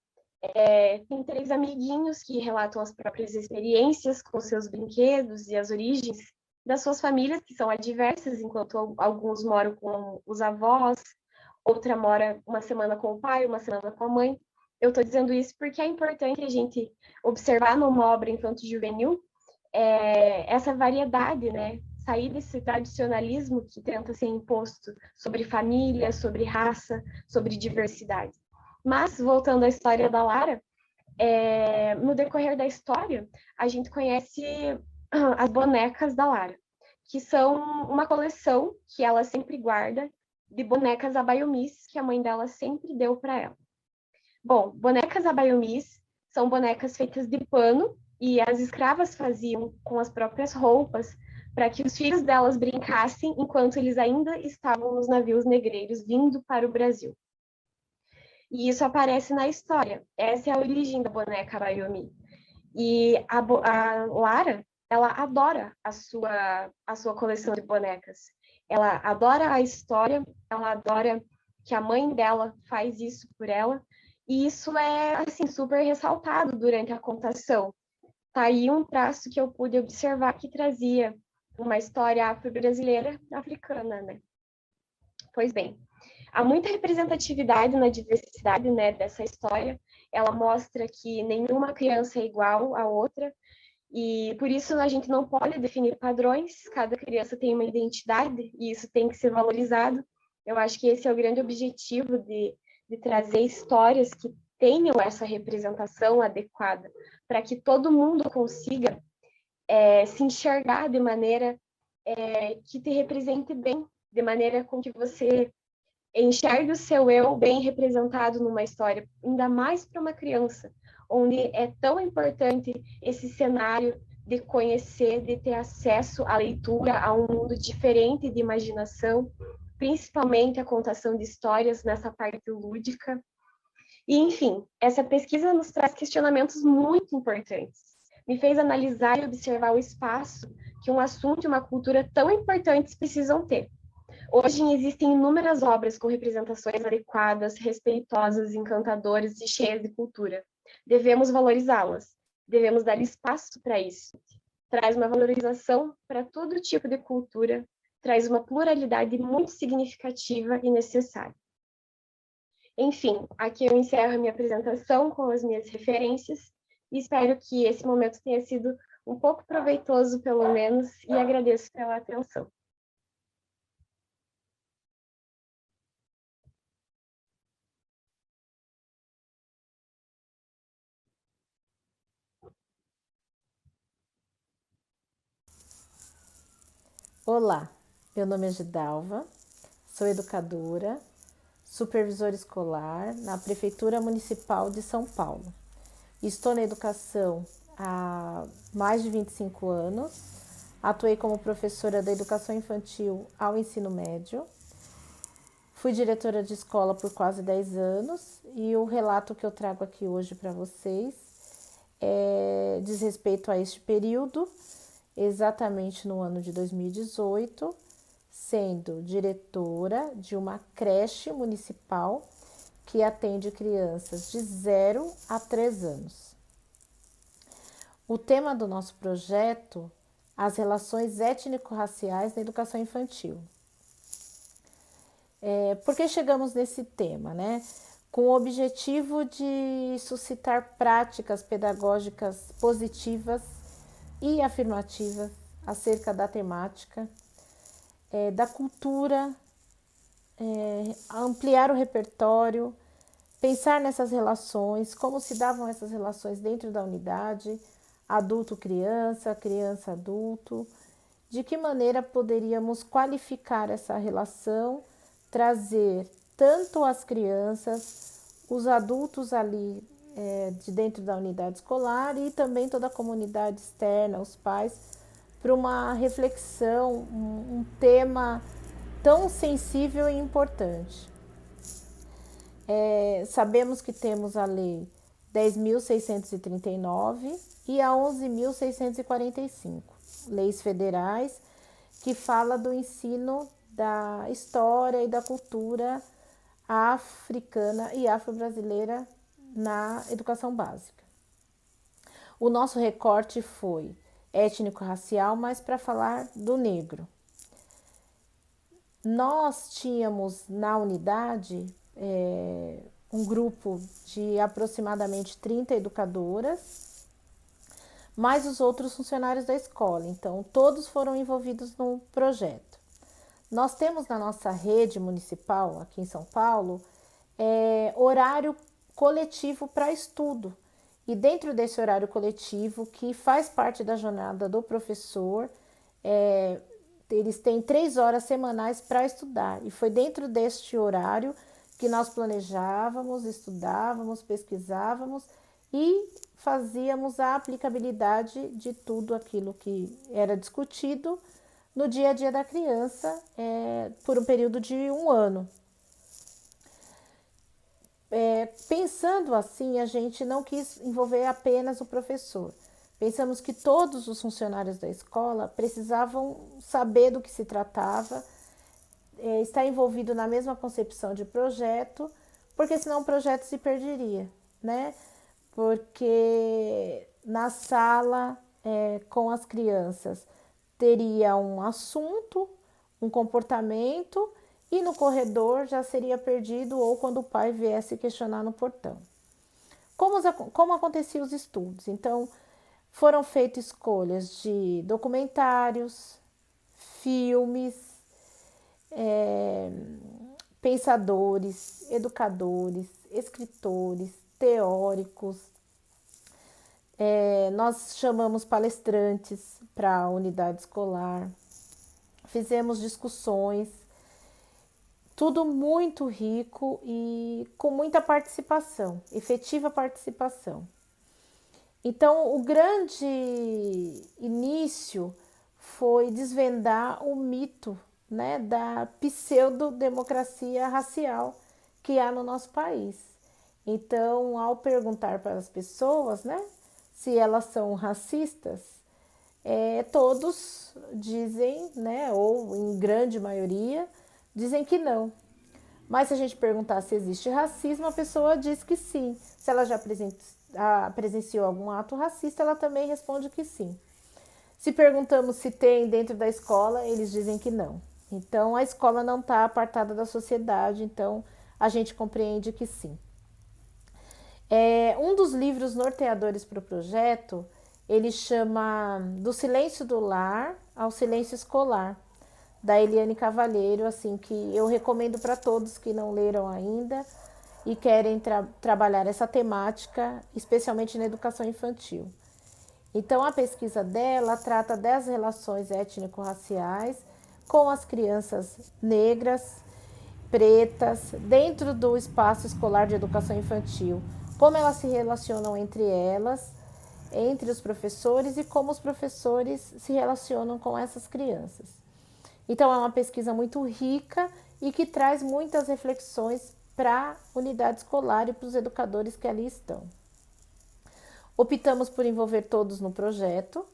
tem 3 amiguinhos que relatam as próprias experiências com seus brinquedos e as origens das suas famílias, que são adversas, enquanto alguns moram com os avós, outra mora uma semana com o pai, uma semana com a mãe. Eu estou dizendo isso porque é importante a gente observar numa obra infanto-juvenil essa variedade, né? Sair desse tradicionalismo que tenta ser imposto sobre família, sobre raça, sobre diversidade. Mas, voltando à história da Lara, no decorrer da história, a gente conhece as bonecas da Lara, que são uma coleção que ela sempre guarda de bonecas abaiomis que a mãe dela sempre deu para ela. Bom, bonecas abaiomis são bonecas feitas de pano, e as escravas faziam com as próprias roupas para que os filhos delas brincassem enquanto eles ainda estavam nos navios negreiros vindo para o Brasil. E isso aparece na história. Essa é a origem da boneca abaiomi. E a Lara, ela adora a sua coleção de bonecas. Ela adora a história, ela adora que a mãe dela faz isso por ela, e isso é, assim, super ressaltado durante a contação. Tá aí um traço que eu pude observar que trazia uma história afro-brasileira africana, né? Pois bem, há muita representatividade na diversidade, né, dessa história. Ela mostra que nenhuma criança é igual à outra, e por isso a gente não pode definir padrões. Cada criança tem uma identidade e isso tem que ser valorizado. Eu acho que esse é o grande objetivo de trazer histórias que tenham essa representação adequada, para que todo mundo consiga se enxergar de maneira que te represente bem, de maneira com que você enxergue o seu eu bem representado numa história, ainda mais para uma criança, onde é tão importante esse cenário de conhecer, de ter acesso à leitura, a um mundo diferente de imaginação, principalmente a contação de histórias nessa parte lúdica. E, enfim, essa pesquisa nos traz questionamentos muito importantes. Me fez analisar e observar o espaço que um assunto e uma cultura tão importantes precisam ter. Hoje existem inúmeras obras com representações adequadas, respeitosas, encantadoras e cheias de cultura. Devemos valorizá-las, devemos dar espaço para isso. Traz uma valorização para todo tipo de cultura, traz uma pluralidade muito significativa e necessária. Enfim, aqui eu encerro a minha apresentação com as minhas referências e espero que esse momento tenha sido um pouco proveitoso, pelo menos, e agradeço pela atenção. Olá, meu nome é Gidalva, sou educadora, supervisora escolar na Prefeitura Municipal de São Paulo. Estou na educação há mais de 25 anos, atuei como professora da educação infantil ao ensino médio, fui diretora de escola por quase 10 anos e o relato que eu trago aqui hoje para vocês diz respeito a este período, exatamente no ano de 2018, sendo diretora de uma creche municipal que atende crianças de 0 a 3 anos. O tema do nosso projeto, as relações étnico-raciais na educação infantil. Por que chegamos nesse tema, né? Com o objetivo de suscitar práticas pedagógicas positivas e afirmativas acerca da temática, da cultura, ampliar o repertório, pensar nessas relações, como se davam essas relações dentro da unidade, adulto-criança, criança-adulto, de que maneira poderíamos qualificar essa relação, trazer tanto as crianças, os adultos ali de dentro da unidade escolar e também toda a comunidade externa, os pais, para uma reflexão, um tema tão sensível e importante. Sabemos que temos a Lei 10.639 e a 11.645, leis federais, que fala do ensino da história e da cultura africana e afro-brasileira na educação básica. O nosso recorte foi étnico-racial, mas para falar do negro. Nós tínhamos na unidade um grupo de aproximadamente 30 educadoras, mais os outros funcionários da escola. Então, todos foram envolvidos no projeto. Nós temos na nossa rede municipal, aqui em São Paulo, horário coletivo para estudo. E dentro desse horário coletivo, que faz parte da jornada do professor, eles têm 3 horas semanais para estudar. E foi dentro deste horário que nós planejávamos, estudávamos, pesquisávamos e fazíamos a aplicabilidade de tudo aquilo que era discutido no dia a dia da criança por um período de 1 ano. Pensando assim, a gente não quis envolver apenas o professor. Pensamos que todos os funcionários da escola precisavam saber do que se tratava, estar envolvido na mesma concepção de projeto, porque senão o projeto se perderia, né? Porque na sala, com as crianças, teria um assunto, um comportamento, e no corredor já seria perdido ou quando o pai viesse questionar no portão. Como aconteciam os estudos? Então, foram feitas escolhas de documentários, filmes, pensadores, educadores, escritores, teóricos. Nós chamamos palestrantes para a unidade escolar, fizemos discussões, tudo muito rico e com muita participação, efetiva participação. Então, o grande início foi desvendar o mito, né, da pseudodemocracia racial que há no nosso país. Então, ao perguntar para as pessoas, né, se elas são racistas, todos dizem, né, ou em grande maioria, dizem que não. Mas se a gente perguntar se existe racismo, a pessoa diz que sim. Se ela já presenciou algum ato racista, ela também responde que sim. Se perguntamos se tem dentro da escola, eles dizem que não. Então, a escola não está apartada da sociedade, então a gente compreende que sim. Um dos livros norteadores para o projeto, ele chama Do Silêncio do Lar ao Silêncio Escolar, da Eliane Cavalheiro, assim, que eu recomendo para todos que não leram ainda e querem trabalhar essa temática, especialmente na educação infantil. Então, a pesquisa dela trata das relações étnico-raciais com as crianças negras, pretas, dentro do espaço escolar de educação infantil, como elas se relacionam entre elas, entre os professores e como os professores se relacionam com essas crianças. Então, é uma pesquisa muito rica e que traz muitas reflexões para a unidade escolar e para os educadores que ali estão. Optamos por envolver todos no projeto,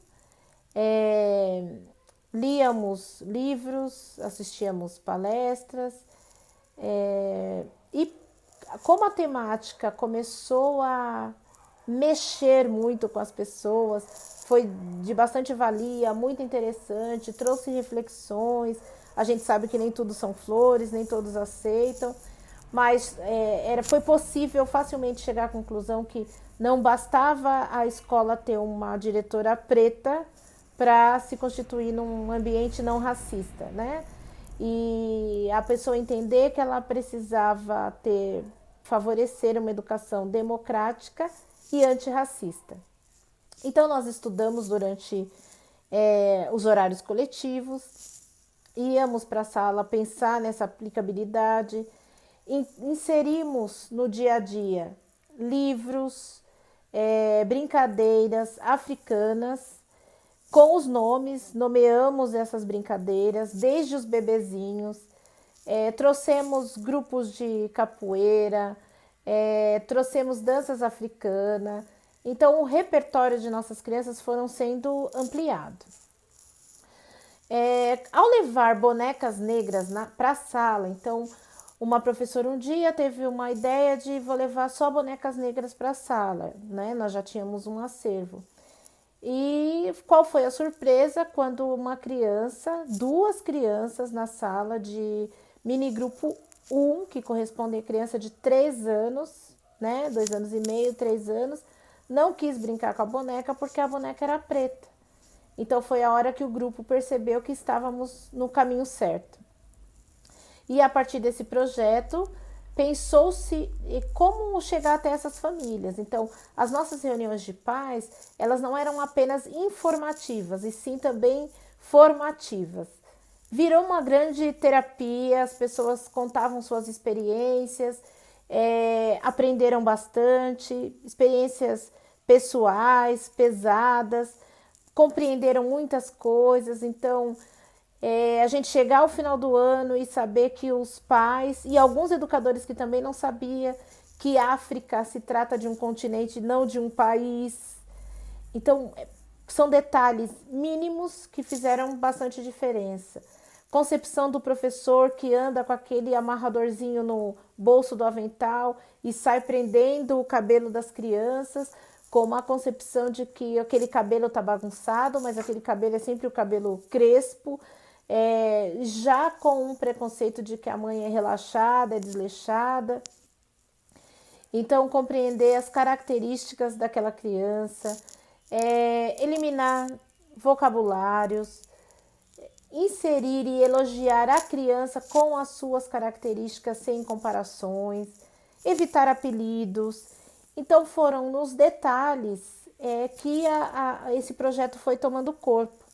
líamos livros, assistíamos palestras, e como a temática começou a mexer muito com as pessoas, foi de bastante valia, muito interessante, trouxe reflexões. A gente sabe que nem tudo são flores, nem todos aceitam, mas foi possível facilmente chegar à conclusão que não bastava a escola ter uma diretora preta para se constituir num ambiente não racista, né? E a pessoa entender que ela precisava favorecer uma educação democrática e antirracista. Então, nós estudamos durante os horários coletivos, íamos para a sala pensar nessa aplicabilidade, inserimos no dia a dia livros, brincadeiras africanas, com os nomes, nomeamos essas brincadeiras, desde os bebezinhos, trouxemos grupos de capoeira, trouxemos danças africanas. Então, o repertório de nossas crianças foram sendo ampliado. Ao levar bonecas negras para a sala, então, uma professora um dia teve uma ideia de vou levar só bonecas negras para a sala, né? Nós já tínhamos um acervo. E qual foi a surpresa quando duas crianças na sala de mini grupo 1, que corresponde a criança de 3 anos, né? 2 anos e meio, 3 anos, não quis brincar com a boneca porque a boneca era preta. Então foi a hora que o grupo percebeu que estávamos no caminho certo. E a partir desse projeto, pensou-se como chegar até essas famílias. Então, as nossas reuniões de pais, elas não eram apenas informativas, e sim também formativas. Virou uma grande terapia, as pessoas contavam suas experiências, aprenderam bastante, experiências pessoais, pesadas, compreenderam muitas coisas. Então, a gente chegar ao final do ano e saber que os pais e alguns educadores que também não sabiam que África se trata de um continente, não de um país. Então, são detalhes mínimos que fizeram bastante diferença. Concepção do professor que anda com aquele amarradorzinho no bolso do avental e sai prendendo o cabelo das crianças, com a concepção de que aquele cabelo está bagunçado, mas aquele cabelo é sempre o cabelo crespo, já com um preconceito de que a mãe é relaxada, é desleixada. Então, compreender as características daquela criança, eliminar vocabulários, inserir e elogiar a criança com as suas características sem comparações, evitar apelidos. Então, foram nos detalhes que esse projeto foi tomando corpo.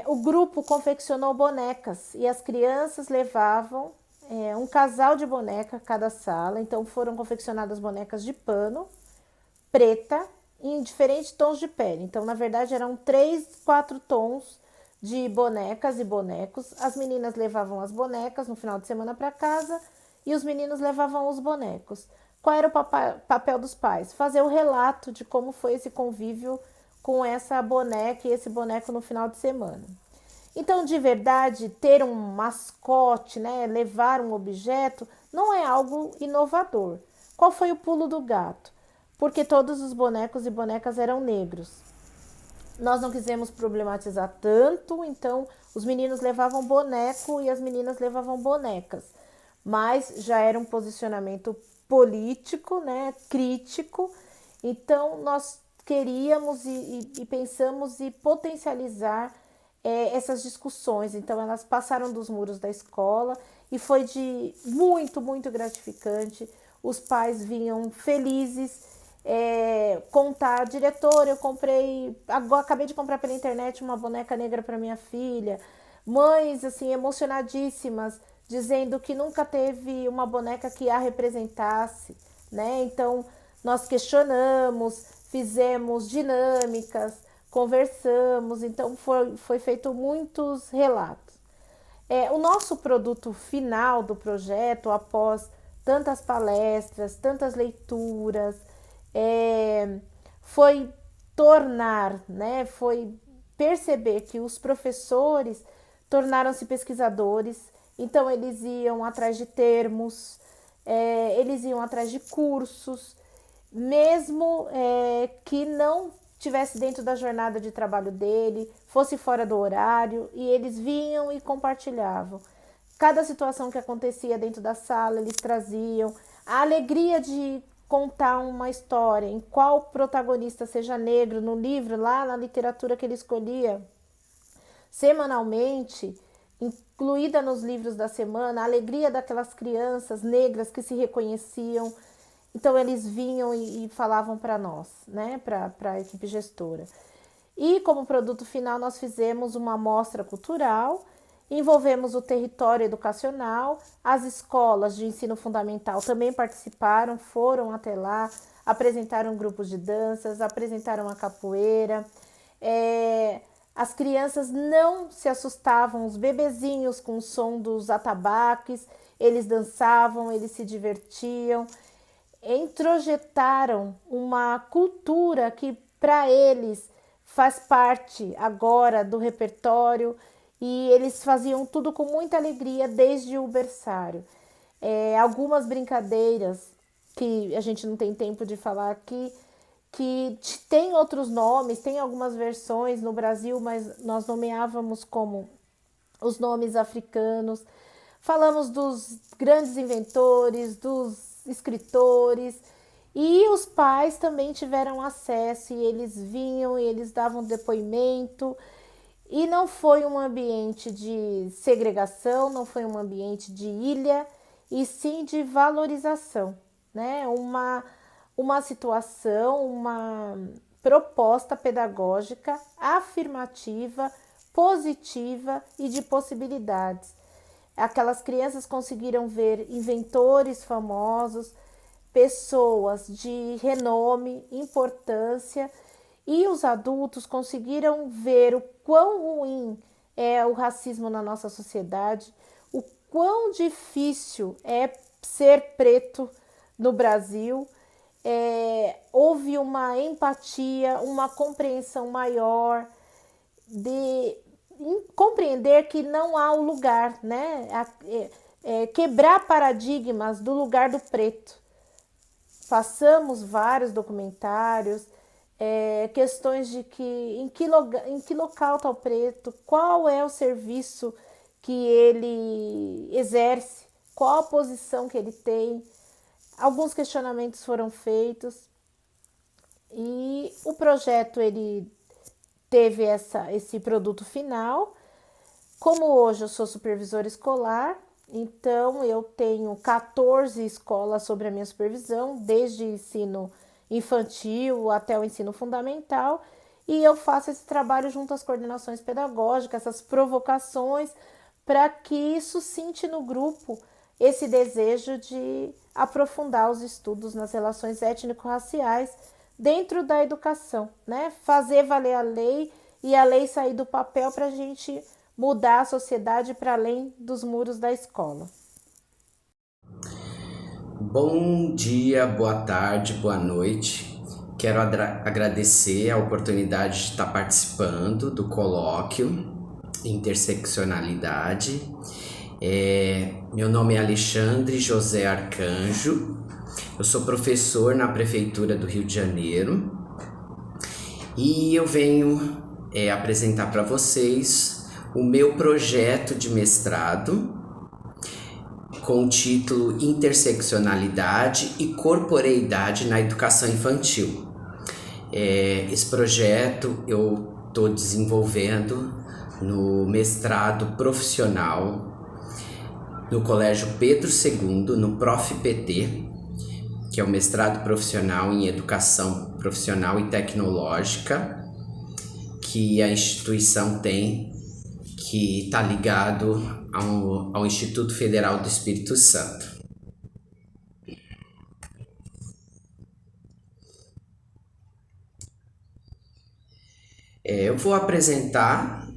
O grupo confeccionou bonecas e as crianças levavam um casal de boneca a cada sala. Então, foram confeccionadas bonecas de pano, preta, em diferentes tons de pele. Então, na verdade, eram 3, 4 tons de bonecas e bonecos. As meninas levavam as bonecas no final de semana para casa e os meninos levavam os bonecos. Qual era o papel dos pais? Fazer o relato de como foi esse convívio com essa boneca e esse boneco no final de semana. Então, de verdade, ter um mascote, né, levar um objeto, não é algo inovador. Qual foi o pulo do gato? Porque todos os bonecos e bonecas eram negros. Nós não quisemos problematizar tanto, então os meninos levavam boneco e as meninas levavam bonecas. mas já era um posicionamento político, né, crítico. Então, nós queríamos e pensamos em potencializar essas discussões. Então, elas passaram dos muros da escola e foi de muito gratificante. Os pais vinham felizes contar, diretor, eu comprei, agora acabei de comprar pela internet uma boneca negra para minha filha. Mães, assim, emocionadíssimas, dizendo que nunca teve uma boneca que a representasse, né? Então, nós questionamos, fizemos dinâmicas, conversamos, então foi feito muitos relatos. O nosso produto final do projeto, após tantas palestras, tantas leituras, foi tornar, né, foi perceber que os professores tornaram-se pesquisadores, então eles iam atrás de termos, eles iam atrás de cursos, mesmo que não tivesse dentro da jornada de trabalho dele, fosse fora do horário, e eles vinham e compartilhavam. Cada situação que acontecia dentro da sala, eles traziam a alegria de contar uma história, em qual protagonista seja negro no livro, lá na literatura que ele escolhia, semanalmente, incluída nos livros da semana, a alegria daquelas crianças negras que se reconheciam. Então, eles vinham e falavam para nós, né, para a equipe gestora. E, como produto final, nós fizemos uma mostra cultural, envolvemos o território educacional, as escolas de ensino fundamental também participaram, foram até lá, apresentaram grupos de danças, apresentaram a capoeira. As crianças não se assustavam, os bebezinhos com o som dos atabaques, eles dançavam, eles se divertiam, introjetaram uma cultura que para eles faz parte agora do repertório, e eles faziam tudo com muita alegria desde o berçário. Algumas brincadeiras que a gente não tem tempo de falar aqui, que tem outros nomes, tem algumas versões no Brasil, mas nós nomeávamos como os nomes africanos. Falamos dos grandes inventores, dos escritores, e os pais também tiveram acesso, e eles vinham e eles davam depoimento. E não foi um ambiente de segregação, não foi um ambiente de ilha, e sim de valorização, né? Uma situação, uma proposta pedagógica afirmativa, positiva e de possibilidades. Aquelas crianças conseguiram ver inventores famosos, pessoas de renome, importância, e os adultos conseguiram ver o quão ruim é o racismo na nossa sociedade, o quão difícil é ser preto no Brasil. Houve uma empatia, uma compreensão maior de compreender que não há o lugar, né? Quebrar paradigmas do lugar do preto. Passamos vários documentários, questões de em que local está o preto, qual é o serviço que ele exerce, qual a posição que ele tem. Alguns questionamentos foram feitos, e o projeto ele teve esse produto final. Como hoje eu sou supervisora escolar, então eu tenho 14 escolas sob a minha supervisão, desde ensino infantil até o ensino fundamental, e eu faço esse trabalho junto às coordenações pedagógicas, essas provocações, para que suscite no grupo esse desejo de aprofundar os estudos nas relações étnico-raciais dentro da educação, né? Fazer valer a lei e a lei sair do papel para a gente mudar a sociedade para além dos muros da escola. Bom dia, boa tarde, boa noite. Quero agradecer a oportunidade de estar participando do colóquio Interseccionalidade. Meu nome é Alexandre José Arcanjo. Eu sou professor na Prefeitura do Rio de Janeiro e eu venho apresentar para vocês o meu projeto de mestrado com o título Interseccionalidade e Corporeidade na Educação Infantil. Esse projeto eu estou desenvolvendo no mestrado profissional no Colégio Pedro II, no ProfPT, que é o mestrado profissional em Educação Profissional e Tecnológica, que a instituição tem, que está ligado ao Instituto Federal do Espírito Santo. Eu vou apresentar,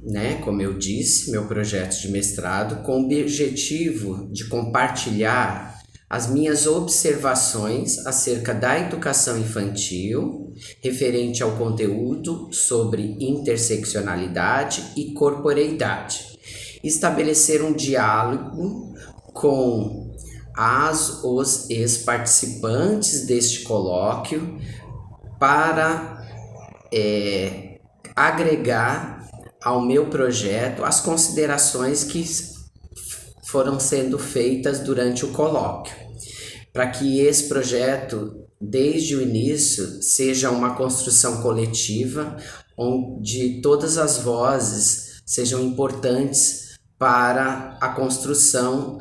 como eu disse, meu projeto de mestrado com o objetivo de compartilhar as minhas observações acerca da educação infantil, referente ao conteúdo sobre interseccionalidade e corporeidade. Estabelecer um diálogo com os ex-participantes deste colóquio para agregar ao meu projeto as considerações que foram sendo feitas durante o colóquio, para que esse projeto, desde o início, seja uma construção coletiva, onde todas as vozes sejam importantes para a construção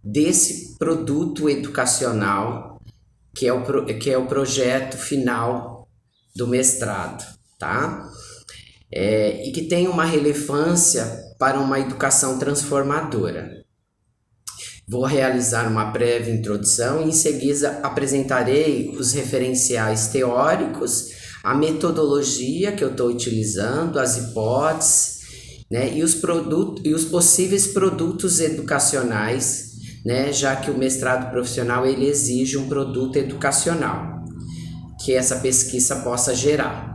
desse produto educacional, que é o projeto final do mestrado, tá? E que tem uma relevância para uma educação transformadora. Vou realizar uma breve introdução e em seguida apresentarei os referenciais teóricos, a metodologia que eu estou utilizando, as hipóteses, e os possíveis produtos educacionais, já que o mestrado profissional ele exige um produto educacional que essa pesquisa possa gerar.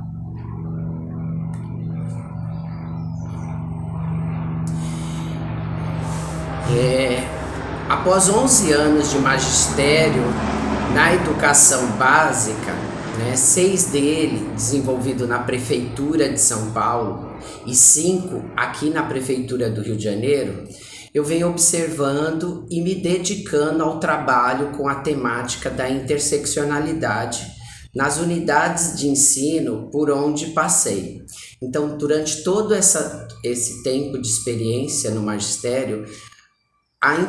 Após 11 anos de magistério na educação básica, 6 dele desenvolvido na Prefeitura de São Paulo e 5 aqui na Prefeitura do Rio de Janeiro, eu venho observando e me dedicando ao trabalho com a temática da interseccionalidade nas unidades de ensino por onde passei. Então, durante todo esse tempo de experiência no magistério, a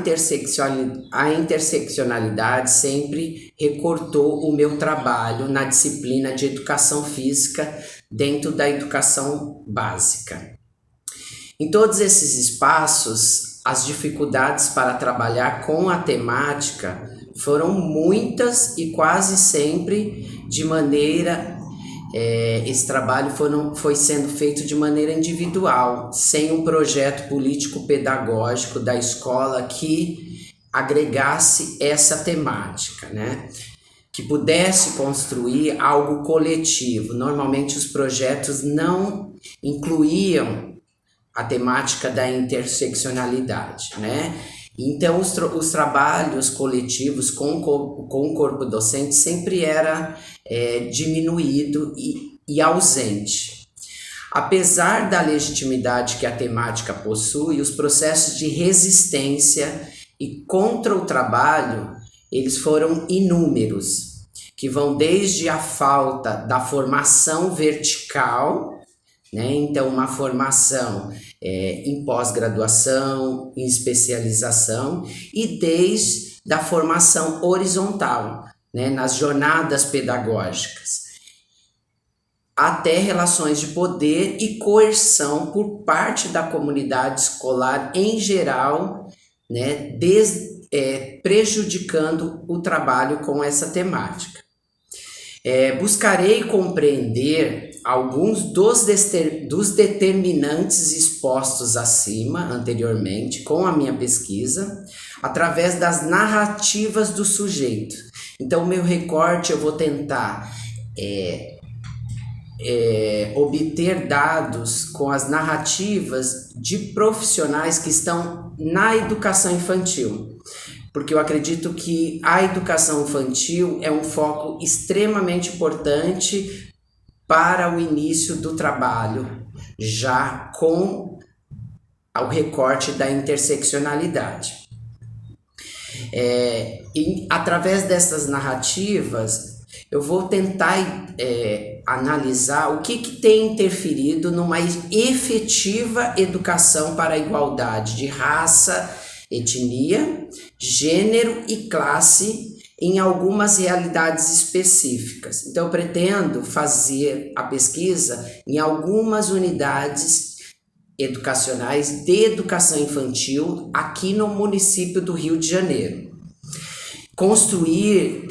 interseccionalidade sempre recortou o meu trabalho na disciplina de educação física dentro da educação básica. Em todos esses espaços, as dificuldades para trabalhar com a temática foram muitas e quase sempre de maneira... esse trabalho foi sendo feito de maneira individual, sem um projeto político-pedagógico da escola que agregasse essa temática, que pudesse construir algo coletivo. Normalmente os projetos não incluíam a temática da interseccionalidade, Então, os trabalhos coletivos com o corpo docente sempre era diminuído e ausente. Apesar da legitimidade que a temática possui, os processos de resistência e contra o trabalho, eles foram inúmeros, que vão desde a falta da formação vertical, então uma formação em pós-graduação, em especialização, e desde da formação horizontal, nas jornadas pedagógicas, até relações de poder e coerção por parte da comunidade escolar em geral, prejudicando o trabalho com essa temática. Buscarei compreender alguns dos determinantes expostos acima, anteriormente, com a minha pesquisa, através das narrativas do sujeito. Então, meu recorte, eu vou tentar obter dados com as narrativas de profissionais que estão na educação infantil, porque eu acredito que a educação infantil é um foco extremamente importante para o início do trabalho, já com o recorte da interseccionalidade. Através dessas narrativas, eu vou tentar analisar o que tem interferido numa efetiva educação para a igualdade de raça, etnia, gênero e classe em algumas realidades específicas. Então, eu pretendo fazer a pesquisa em algumas unidades educacionais de educação infantil aqui no município do Rio de Janeiro. Construir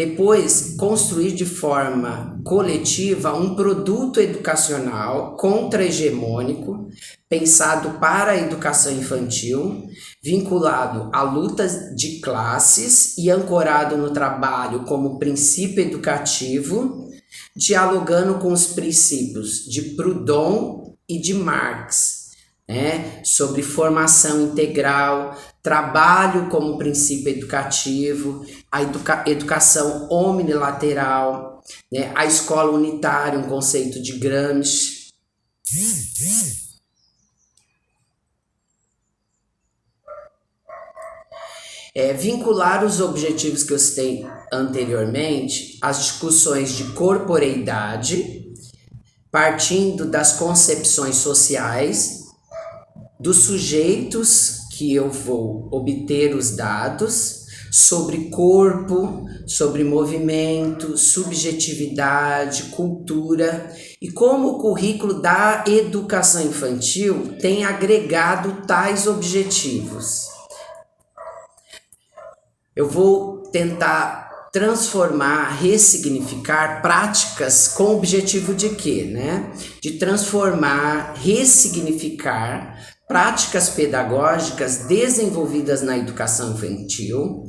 de forma coletiva um produto educacional contra-hegemônico, pensado para a educação infantil, vinculado a lutas de classes e ancorado no trabalho como princípio educativo, dialogando com os princípios de Proudhon e de Marx, sobre formação integral, trabalho como princípio educativo, a educação omnilateral, a escola unitária, um conceito de Gramsci. Vincular os objetivos que eu citei anteriormente às discussões de corporeidade, partindo das concepções sociais, dos sujeitos que eu vou obter os dados, sobre corpo, sobre movimento, subjetividade, cultura, e como o currículo da educação infantil tem agregado tais objetivos. Eu vou tentar transformar, ressignificar práticas com o objetivo de quê, De transformar, ressignificar práticas pedagógicas desenvolvidas na educação infantil,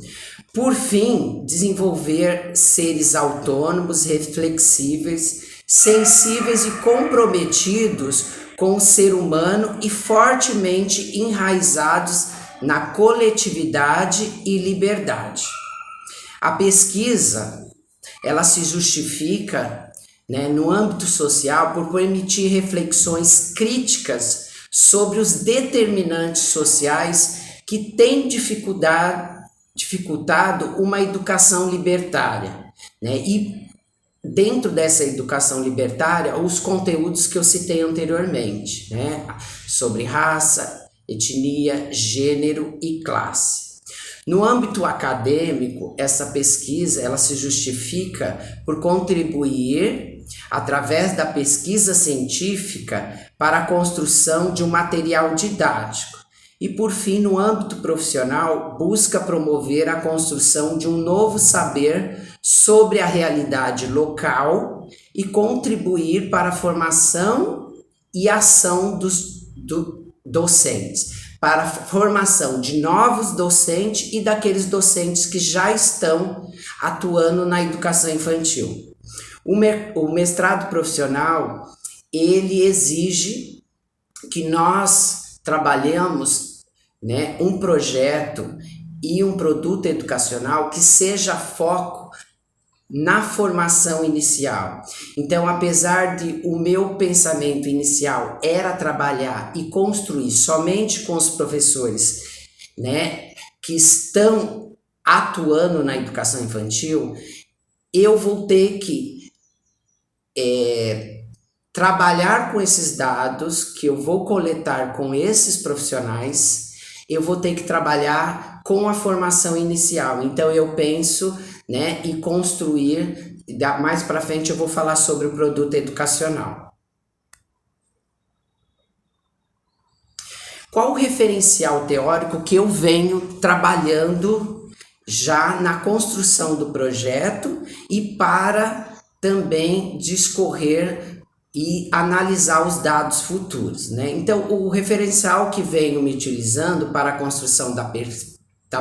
por fim, desenvolver seres autônomos, reflexíveis, sensíveis e comprometidos com o ser humano e fortemente enraizados na coletividade e liberdade. A pesquisa, ela se justifica, no âmbito social por permitir reflexões críticas sobre os determinantes sociais que têm dificultado uma educação libertária, E dentro dessa educação libertária, os conteúdos que eu citei anteriormente, sobre raça, etnia, gênero e classe. No âmbito acadêmico, essa pesquisa ela se justifica por contribuir, através da pesquisa científica, para a construção de um material didático. E, por fim, no âmbito profissional, busca promover a construção de um novo saber sobre a realidade local e contribuir para a formação e ação dos docentes, para a formação de novos docentes e daqueles docentes que já estão atuando na educação infantil. O mestrado profissional, ele exige que nós trabalhemos, um projeto e um produto educacional que seja foco na formação inicial. Então, apesar de o meu pensamento inicial era trabalhar e construir somente com os professores, que estão atuando na educação infantil, eu vou ter que trabalhar com esses dados que eu vou coletar com esses profissionais, eu vou ter que trabalhar com a formação inicial. Então, eu penso, em construir, mais para frente eu vou falar sobre o produto educacional. Qual o referencial teórico que eu venho trabalhando já na construção do projeto e para também discorrer e analisar os dados futuros, Então, o referencial que venho me utilizando para a construção da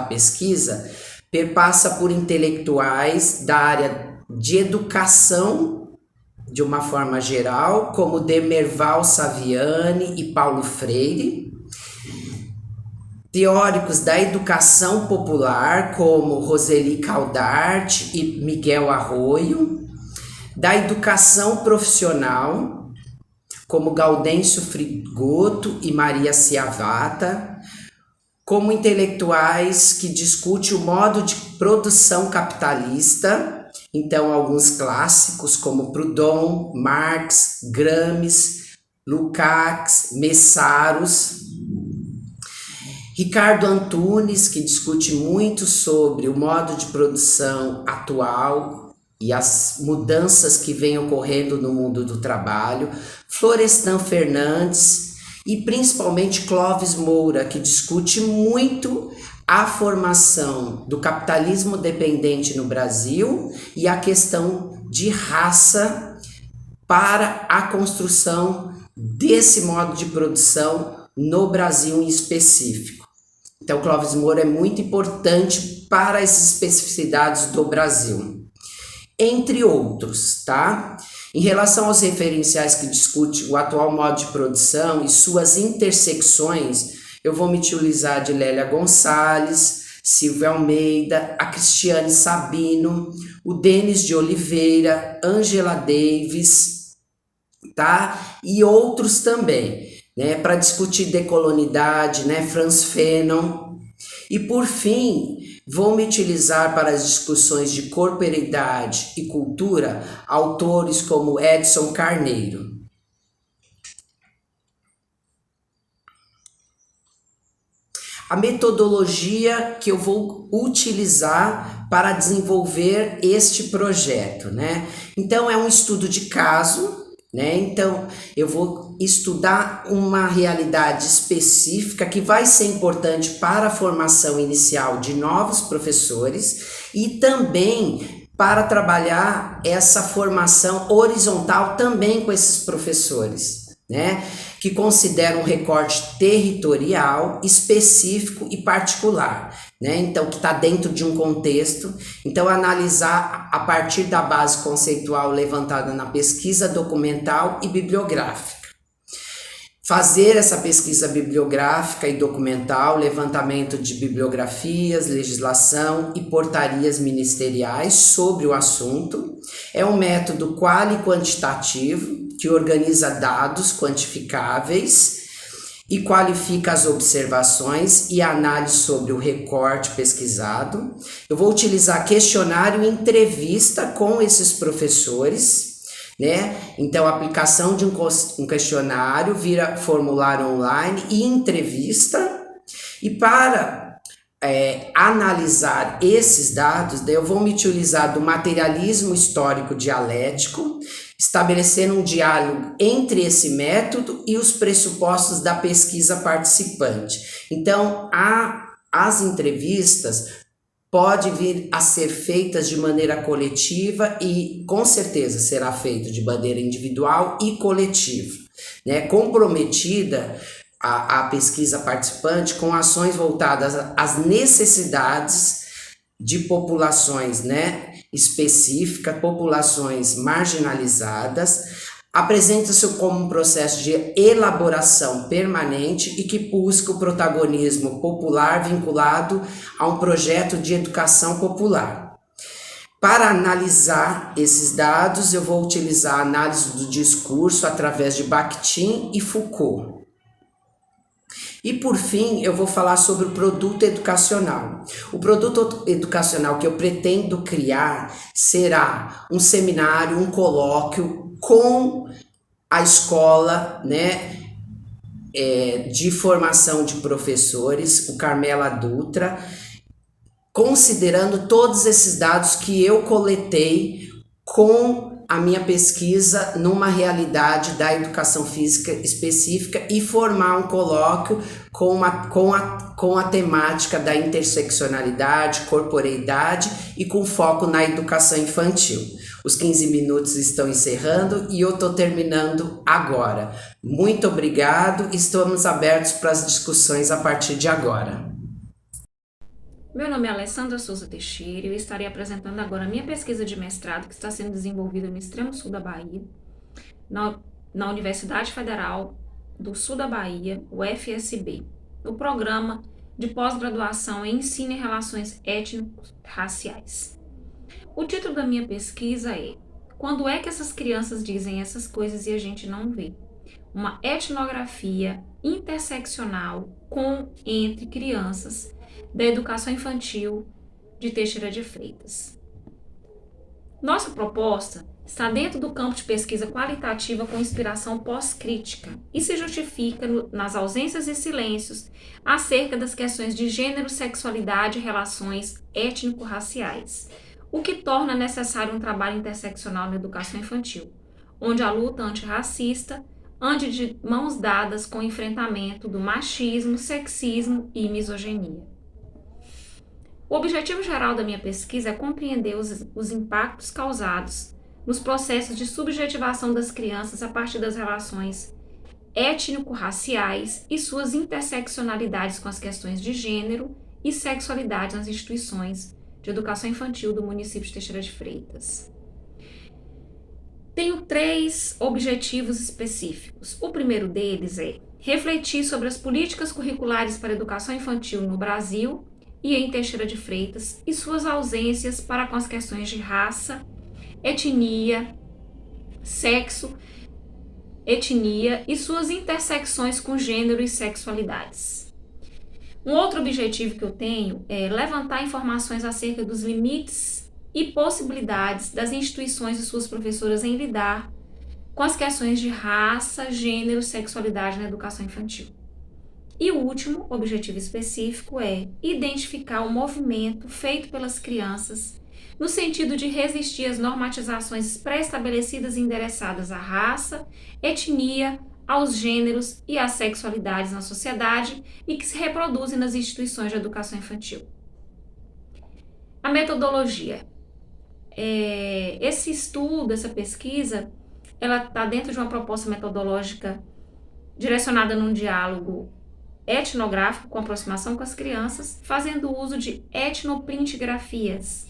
pesquisa perpassa por intelectuais da área de educação, de uma forma geral, como Demerval Saviani e Paulo Freire, teóricos da educação popular, como Roseli Caldarte e Miguel Arroyo, da educação profissional, como Gaudêncio Frigoto e Maria Ciavata, como intelectuais que discutem o modo de produção capitalista. Então, alguns clássicos como Proudhon, Marx, Gramsci, Lukács, Messaros. Ricardo Antunes, que discute muito sobre o modo de produção atual e as mudanças que vêm ocorrendo no mundo do trabalho. Florestan Fernandes e principalmente Clóvis Moura, que discute muito a formação do capitalismo dependente no Brasil e a questão de raça para a construção desse modo de produção no Brasil em específico. Então, Clóvis Moura é muito importante para as especificidades do Brasil, entre outros, tá? Em relação aos referenciais que discutem o atual modo de produção e suas intersecções, eu vou me utilizar de Lélia Gonçalves, Silvia Almeida, a Cristiane Sabino, o Denis de Oliveira, Angela Davis, tá? E outros também, né? Para discutir decolonidade, né? Franz Fanon. E por fim, vou me utilizar para as discussões de corporeidade e cultura autores como Edson Carneiro. A metodologia que eu vou utilizar para desenvolver este projeto, né? Então, é um estudo de caso, né? Então, eu vou estudar uma realidade específica que vai ser importante para a formação inicial de novos professores e também para trabalhar essa formação horizontal também com esses professores, né? Que consideram um recorte territorial, específico e particular, né? Então, que está dentro de um contexto. Então, analisar a partir da base conceitual levantada na pesquisa documental e bibliográfica. Fazer essa pesquisa bibliográfica e documental, levantamento de bibliografias, legislação e portarias ministeriais sobre o assunto. É um método quali-quantitativo que organiza dados quantificáveis e qualifica as observações e análise sobre o recorte pesquisado. Eu vou utilizar questionário e entrevista com esses professores, né? Então, a aplicação de um questionário vira formulário online e entrevista. E para analisar esses dados, daí eu vou me utilizar do materialismo histórico dialético, estabelecendo um diálogo entre esse método e os pressupostos da pesquisa participante. Então, as entrevistas podem vir a ser feitas de maneira coletiva e, com certeza, será feito de maneira individual e coletiva, né? Comprometida a pesquisa participante com ações voltadas às necessidades de populações, né, específicas, populações marginalizadas, apresenta-se como um processo de elaboração permanente e que busca o protagonismo popular vinculado a um projeto de educação popular. Para analisar esses dados, eu vou utilizar a análise do discurso através de Bakhtin e Foucault. E por fim, eu vou falar sobre o produto educacional. O produto educacional que eu pretendo criar será um seminário, um colóquio com a escola, né, de formação de professores, o Carmela Dutra, considerando todos esses dados que eu coletei com a minha pesquisa numa realidade da educação física específica e formar um colóquio com a temática da interseccionalidade, corporeidade e com foco na educação infantil. Os 15 minutos estão encerrando e eu estou terminando agora. Muito obrigado, estamos abertos para as discussões a partir de agora. Meu nome é Alessandra Souza Teixeira e eu estarei apresentando agora a minha pesquisa de mestrado que está sendo desenvolvida no extremo sul da Bahia, na Universidade Federal do Sul da Bahia, UFSB, no programa de pós-graduação em Ensino e Relações Étnico-Raciais. O título da minha pesquisa é Quando é que essas crianças dizem essas coisas e a gente não vê? Uma etnografia interseccional entre crianças da educação infantil de Teixeira de Freitas. Nossa proposta está dentro do campo de pesquisa qualitativa com inspiração pós-crítica e se justifica nas ausências e silêncios acerca das questões de gênero, sexualidade e relações étnico-raciais, o que torna necessário um trabalho interseccional na educação infantil, onde a luta antirracista ande de mãos dadas com o enfrentamento do machismo, sexismo e misoginia. O objetivo geral da minha pesquisa é compreender os impactos causados nos processos de subjetivação das crianças a partir das relações étnico-raciais e suas interseccionalidades com as questões de gênero e sexualidade nas instituições de educação infantil do município de Teixeira de Freitas. Tenho 3 objetivos específicos. O primeiro deles é refletir sobre as políticas curriculares para a educação infantil no Brasil e em Teixeira de Freitas e suas ausências para com as questões de raça, etnia, sexo, etnia e suas intersecções com gênero e sexualidades. Um outro objetivo que eu tenho é levantar informações acerca dos limites e possibilidades das instituições e suas professoras em lidar com as questões de raça, gênero e sexualidade na educação infantil. E o último objetivo específico é identificar o movimento feito pelas crianças no sentido de resistir às normatizações pré-estabelecidas e endereçadas à raça, etnia, aos gêneros e às sexualidades na sociedade e que se reproduzem nas instituições de educação infantil. A metodologia. Esse estudo, essa pesquisa, ela está dentro de uma proposta metodológica direcionada num diálogo etnográfico com aproximação com as crianças, fazendo uso de etnoprintigrafias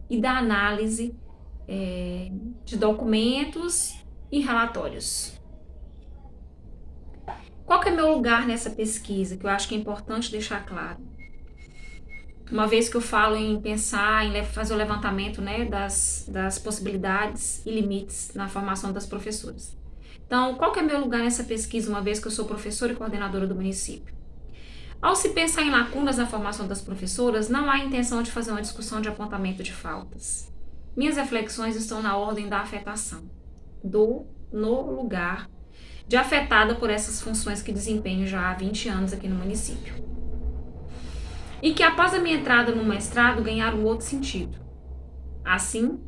e da análise de documentos e relatórios. Qual que é meu lugar nessa pesquisa, que eu acho que é importante deixar claro? Uma vez que eu falo em pensar, em fazer o levantamento, né, das possibilidades e limites na formação das professoras. Então, qual que é meu lugar nessa pesquisa, uma vez que eu sou professora e coordenadora do município? Ao se pensar em lacunas na formação das professoras, não há intenção de fazer uma discussão de apontamento de faltas. Minhas reflexões estão na ordem da afetação, no lugar de afetada por essas funções que desempenho já há 20 anos aqui no município. E que após a minha entrada no mestrado ganharam um outro sentido. Assim,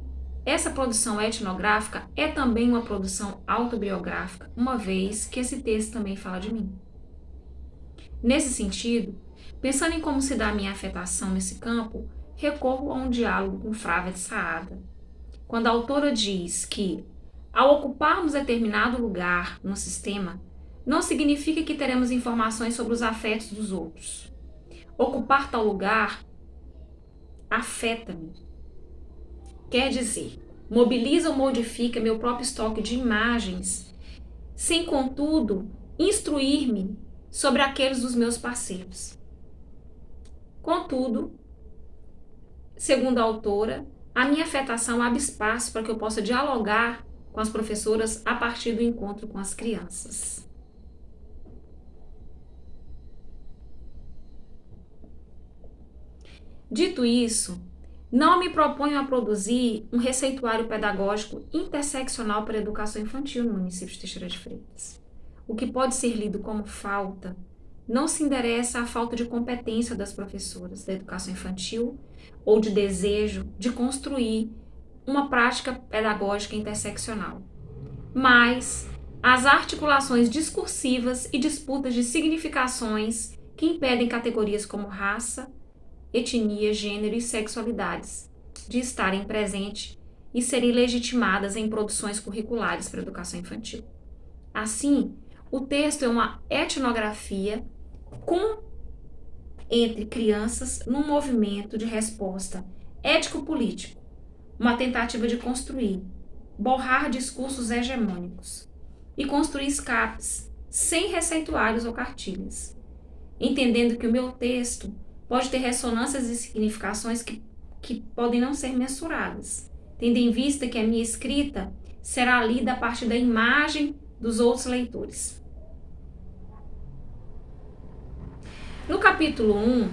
essa produção etnográfica é também uma produção autobiográfica, uma vez que esse texto também fala de mim. Nesse sentido, pensando em como se dá a minha afetação nesse campo, recorro a um diálogo com Flávia de Saada, quando a autora diz que, ao ocuparmos determinado lugar no sistema, não significa que teremos informações sobre os afetos dos outros. Ocupar tal lugar afeta-me. Quer dizer, mobiliza ou modifica meu próprio estoque de imagens, sem, contudo, instruir-me sobre aqueles dos meus parceiros. Contudo, segundo a autora, a minha afetação abre espaço para que eu possa dialogar com as professoras a partir do encontro com as crianças. Dito isso, não me proponho a produzir um receituário pedagógico interseccional para a educação infantil no município de Teixeira de Freitas. O que pode ser lido como falta não se endereça à falta de competência das professoras da educação infantil ou de desejo de construir uma prática pedagógica interseccional, mas às articulações discursivas e disputas de significações que impedem categorias como raça, etnia, gênero e sexualidades de estarem presentes e serem legitimadas em produções curriculares para a educação infantil. Assim, o texto é uma etnografia entre crianças num movimento de resposta ético-político, uma tentativa de construir, borrar discursos hegemônicos e construir escapes sem receituários ou cartilhas, entendendo que o meu texto pode ter ressonâncias e significações que podem não ser mensuradas, tendo em vista que a minha escrita será lida a partir da imagem dos outros leitores. No capítulo 1,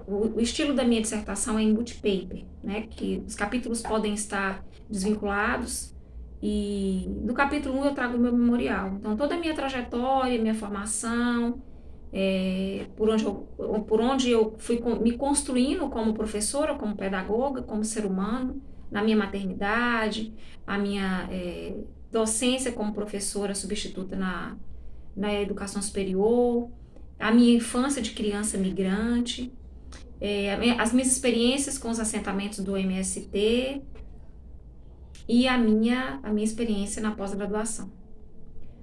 o estilo da minha dissertação é em multipaper, né? Que os capítulos podem estar desvinculados. E no capítulo 1 eu trago o meu memorial. Então, toda a minha trajetória, minha formação, por onde eu fui me construindo como professora, como pedagoga, como ser humano, na minha maternidade, a minha docência como professora substituta na educação superior, a minha infância de criança migrante, as minhas experiências com os assentamentos do MST e a minha experiência na pós-graduação.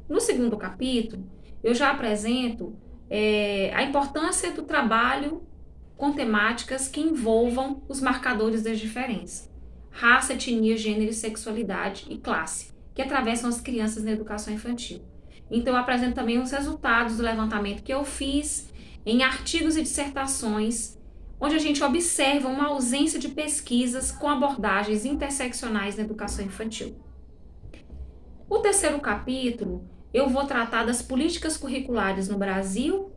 No segundo capítulo, eu já apresento a importância do trabalho com temáticas que envolvam os marcadores das diferenças: raça, etnia, gênero, sexualidade e classe, que atravessam as crianças na educação infantil. Então, eu apresento também os resultados do levantamento que eu fiz em artigos e dissertações, onde a gente observa uma ausência de pesquisas com abordagens interseccionais na educação infantil. O terceiro capítulo, eu vou tratar das políticas curriculares no Brasil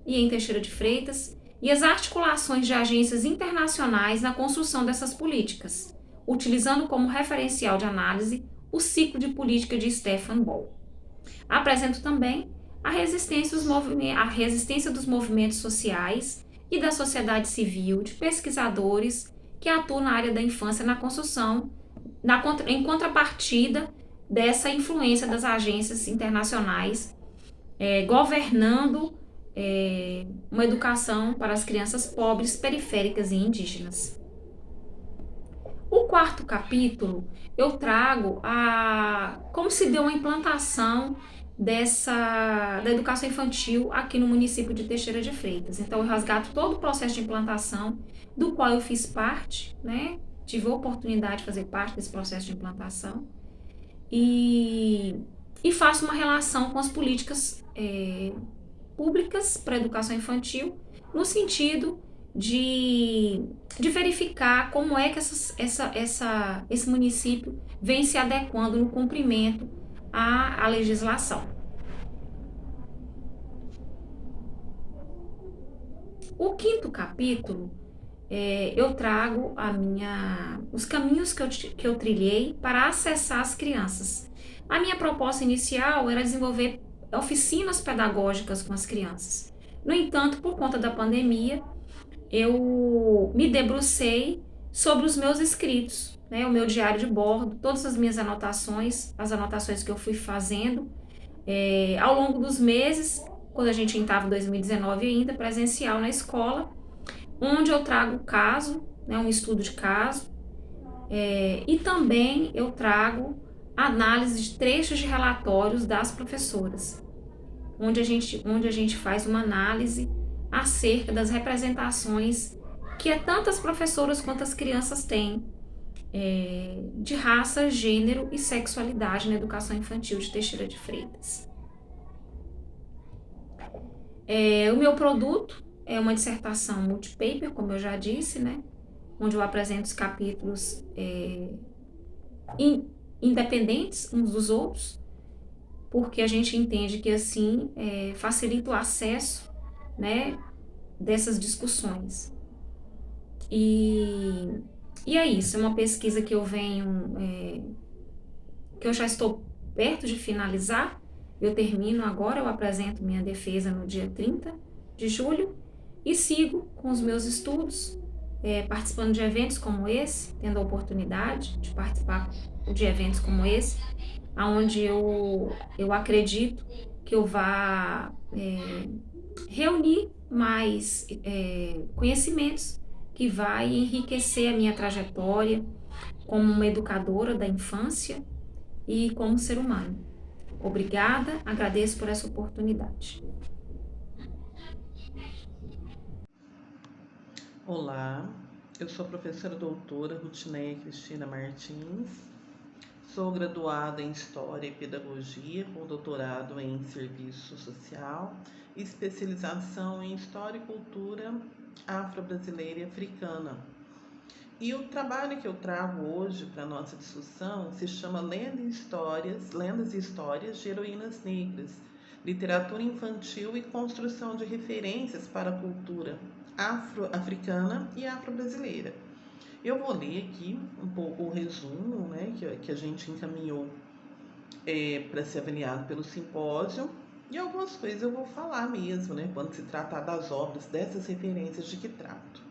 e em Teixeira de Freitas e as articulações de agências internacionais na construção dessas políticas, utilizando como referencial de análise o ciclo de política de Stefan Ball. Apresento também a resistência dos movimentos sociais e da sociedade civil, de pesquisadores que atuam na área da infância na construção, em contrapartida dessa influência das agências internacionais, governando uma educação para as crianças pobres, periféricas e indígenas. O quarto capítulo, eu trago como se deu a implantação da educação infantil aqui no município de Teixeira de Freitas. Então, eu resgato todo o processo de implantação, do qual eu fiz parte, né? Tive a oportunidade de fazer parte desse processo de implantação. E faço uma relação com as políticas públicas para a educação infantil, no sentido de verificar como é que esse município vem se adequando no cumprimento à legislação. O quinto capítulo, eu trago os caminhos que eu trilhei para acessar as crianças. A minha proposta inicial era desenvolver oficinas pedagógicas com as crianças. No entanto, por conta da pandemia, eu me debrucei sobre os meus escritos, né, o meu diário de bordo, todas as minhas anotações, as anotações que eu fui fazendo ao longo dos meses, quando a gente estava em 2019 ainda, presencial na escola, onde eu trago o caso, né, um estudo de caso, e também eu trago análise de trechos de relatórios das professoras, onde a gente faz uma análise acerca das representações que tanto as professoras quanto as crianças têm de raça, gênero e sexualidade na educação infantil de Teixeira de Freitas. O meu produto é uma dissertação multipaper, como eu já disse, né? Onde eu apresento os capítulos independentes uns dos outros, porque a gente entende que assim facilita o acesso, né, dessas discussões. E é isso, é uma pesquisa que eu que eu já estou perto de finalizar. Eu termino agora, eu apresento minha defesa no dia 30 de julho e sigo com os meus estudos, participando de eventos como esse, tendo a oportunidade de participar de eventos como esse, onde eu acredito que eu vá reunir mais conhecimentos que vai enriquecer a minha trajetória como uma educadora da infância e como ser humano. Obrigada, agradeço por essa oportunidade. Olá, eu sou a professora doutora Rutineia Cristina Martins, sou graduada em História e Pedagogia, com doutorado em Serviço Social e especialização em História e Cultura Afro-Brasileira e Africana. E o trabalho que eu trago hoje para a nossa discussão se chama Lendas e Histórias de Heroínas Negras, literatura infantil e construção de referências para a cultura afro-africana e afro-brasileira. Eu vou ler aqui um pouco o resumo, né, que a gente encaminhou para ser avaliado pelo simpósio, e algumas coisas eu vou falar mesmo, né, quando se tratar das obras, dessas referências de que trato.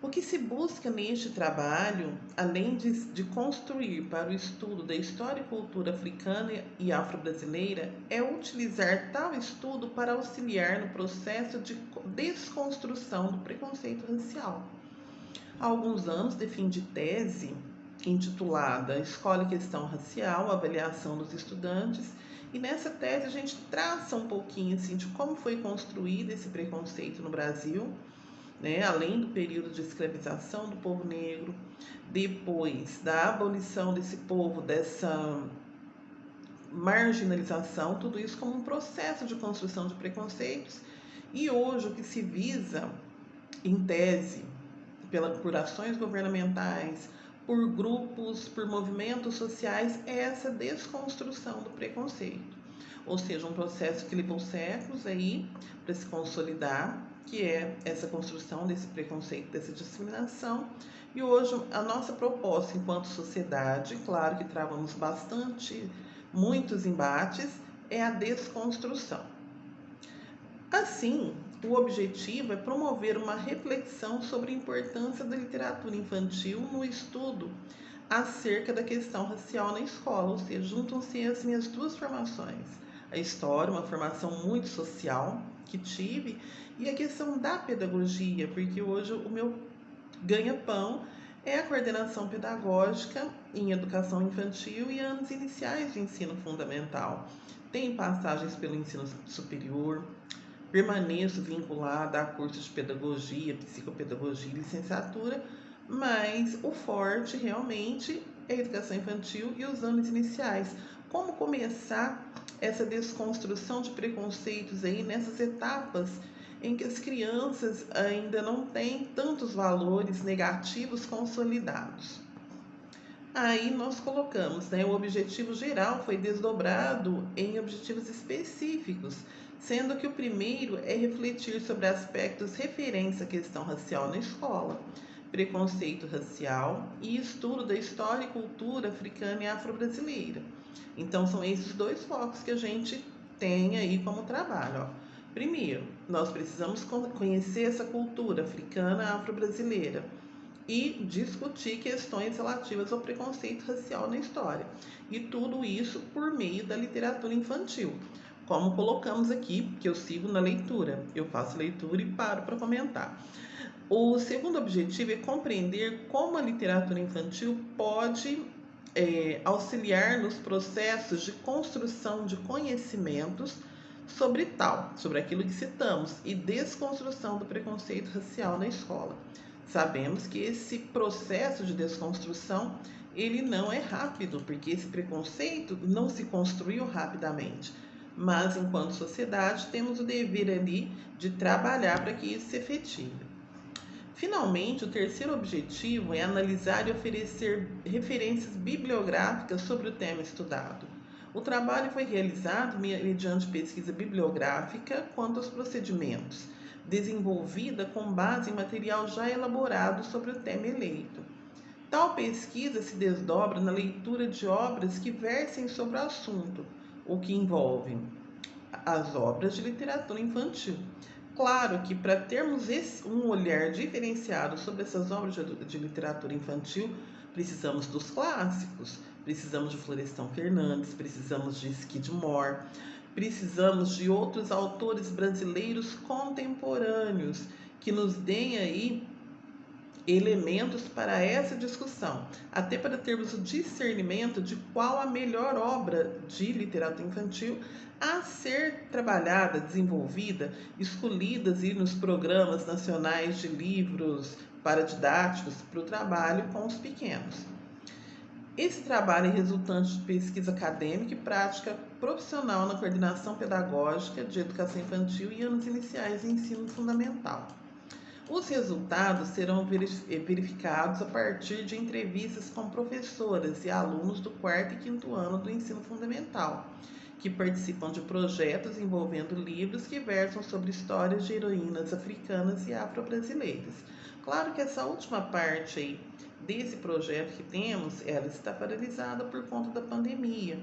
O que se busca neste trabalho, além de construir para o estudo da história e cultura africana e afro-brasileira, é utilizar tal estudo para auxiliar no processo de desconstrução do preconceito racial. Há alguns anos defendi tese intitulada Escola e Questão Racial, Avaliação dos Estudantes, e nessa tese a gente traça um pouquinho assim, de como foi construído esse preconceito no Brasil, né, além do período de escravização do povo negro, depois da abolição desse povo, dessa marginalização, tudo isso como um processo de construção de preconceitos, e hoje o que se visa, em tese, por ações governamentais, por grupos, por movimentos sociais, é essa desconstrução do preconceito. Ou seja, um processo que levou séculos aí para se consolidar, que é essa construção desse preconceito, dessa discriminação. E hoje a nossa proposta enquanto sociedade, claro que travamos muitos embates, é a desconstrução. Assim, o objetivo é promover uma reflexão sobre a importância da literatura infantil no estudo acerca da questão racial na escola, ou seja, juntam-se as minhas duas formações. A história, uma formação muito social que tive, e a questão da pedagogia, porque hoje o meu ganha-pão é a coordenação pedagógica em educação infantil e anos iniciais de ensino fundamental. Tenho passagens pelo ensino superior, permaneço vinculada a cursos de pedagogia, psicopedagogia e licenciatura, mas o forte realmente é a educação infantil e os anos iniciais. Como começar essa desconstrução de preconceitos aí nessas etapas em que as crianças ainda não têm tantos valores negativos consolidados? Aí nós colocamos, né, o objetivo geral foi desdobrado em objetivos específicos, sendo que o primeiro é refletir sobre aspectos referentes à questão racial na escola, preconceito racial e estudo da história e cultura africana e afro-brasileira. Então são esses dois focos que a gente tem aí como trabalho. Ó. Primeiro, nós precisamos conhecer essa cultura africana afro-brasileira e discutir questões relativas ao preconceito racial na história. E tudo isso por meio da literatura infantil. Como colocamos aqui, que eu sigo na leitura. Eu faço leitura e paro para comentar. O segundo objetivo é compreender como a literatura infantil pode auxiliar nos processos de construção de conhecimentos sobre aquilo que citamos, e desconstrução do preconceito racial na escola. Sabemos que esse processo de desconstrução, ele não é rápido, porque esse preconceito não se construiu rapidamente. Mas, enquanto sociedade, temos o dever ali de trabalhar para que isso se efetive. Finalmente, o terceiro objetivo é analisar e oferecer referências bibliográficas sobre o tema estudado. O trabalho foi realizado mediante pesquisa bibliográfica quanto aos procedimentos, desenvolvida com base em material já elaborado sobre o tema eleito. Tal pesquisa se desdobra na leitura de obras que versem sobre o assunto, o que envolve as obras de literatura infantil. Claro que para termos um olhar diferenciado sobre essas obras de literatura infantil, precisamos dos clássicos, precisamos de Florestan Fernandes, precisamos de Skidmore, precisamos de outros autores brasileiros contemporâneos que nos deem aí elementos para essa discussão, até para termos o discernimento de qual a melhor obra de literatura infantil a ser trabalhada, desenvolvida, escolhidas aí nos programas nacionais de livros paradidáticos para o trabalho com os pequenos. Esse trabalho é resultante de pesquisa acadêmica e prática profissional na coordenação pedagógica de educação infantil e anos iniciais de ensino fundamental. Os resultados serão verificados a partir de entrevistas com professoras e alunos do 4º e 5º ano do ensino fundamental, que participam de projetos envolvendo livros que versam sobre histórias de heroínas africanas e afro-brasileiras. Claro que essa última parte aí desse projeto que temos, ela está paralisada por conta da pandemia.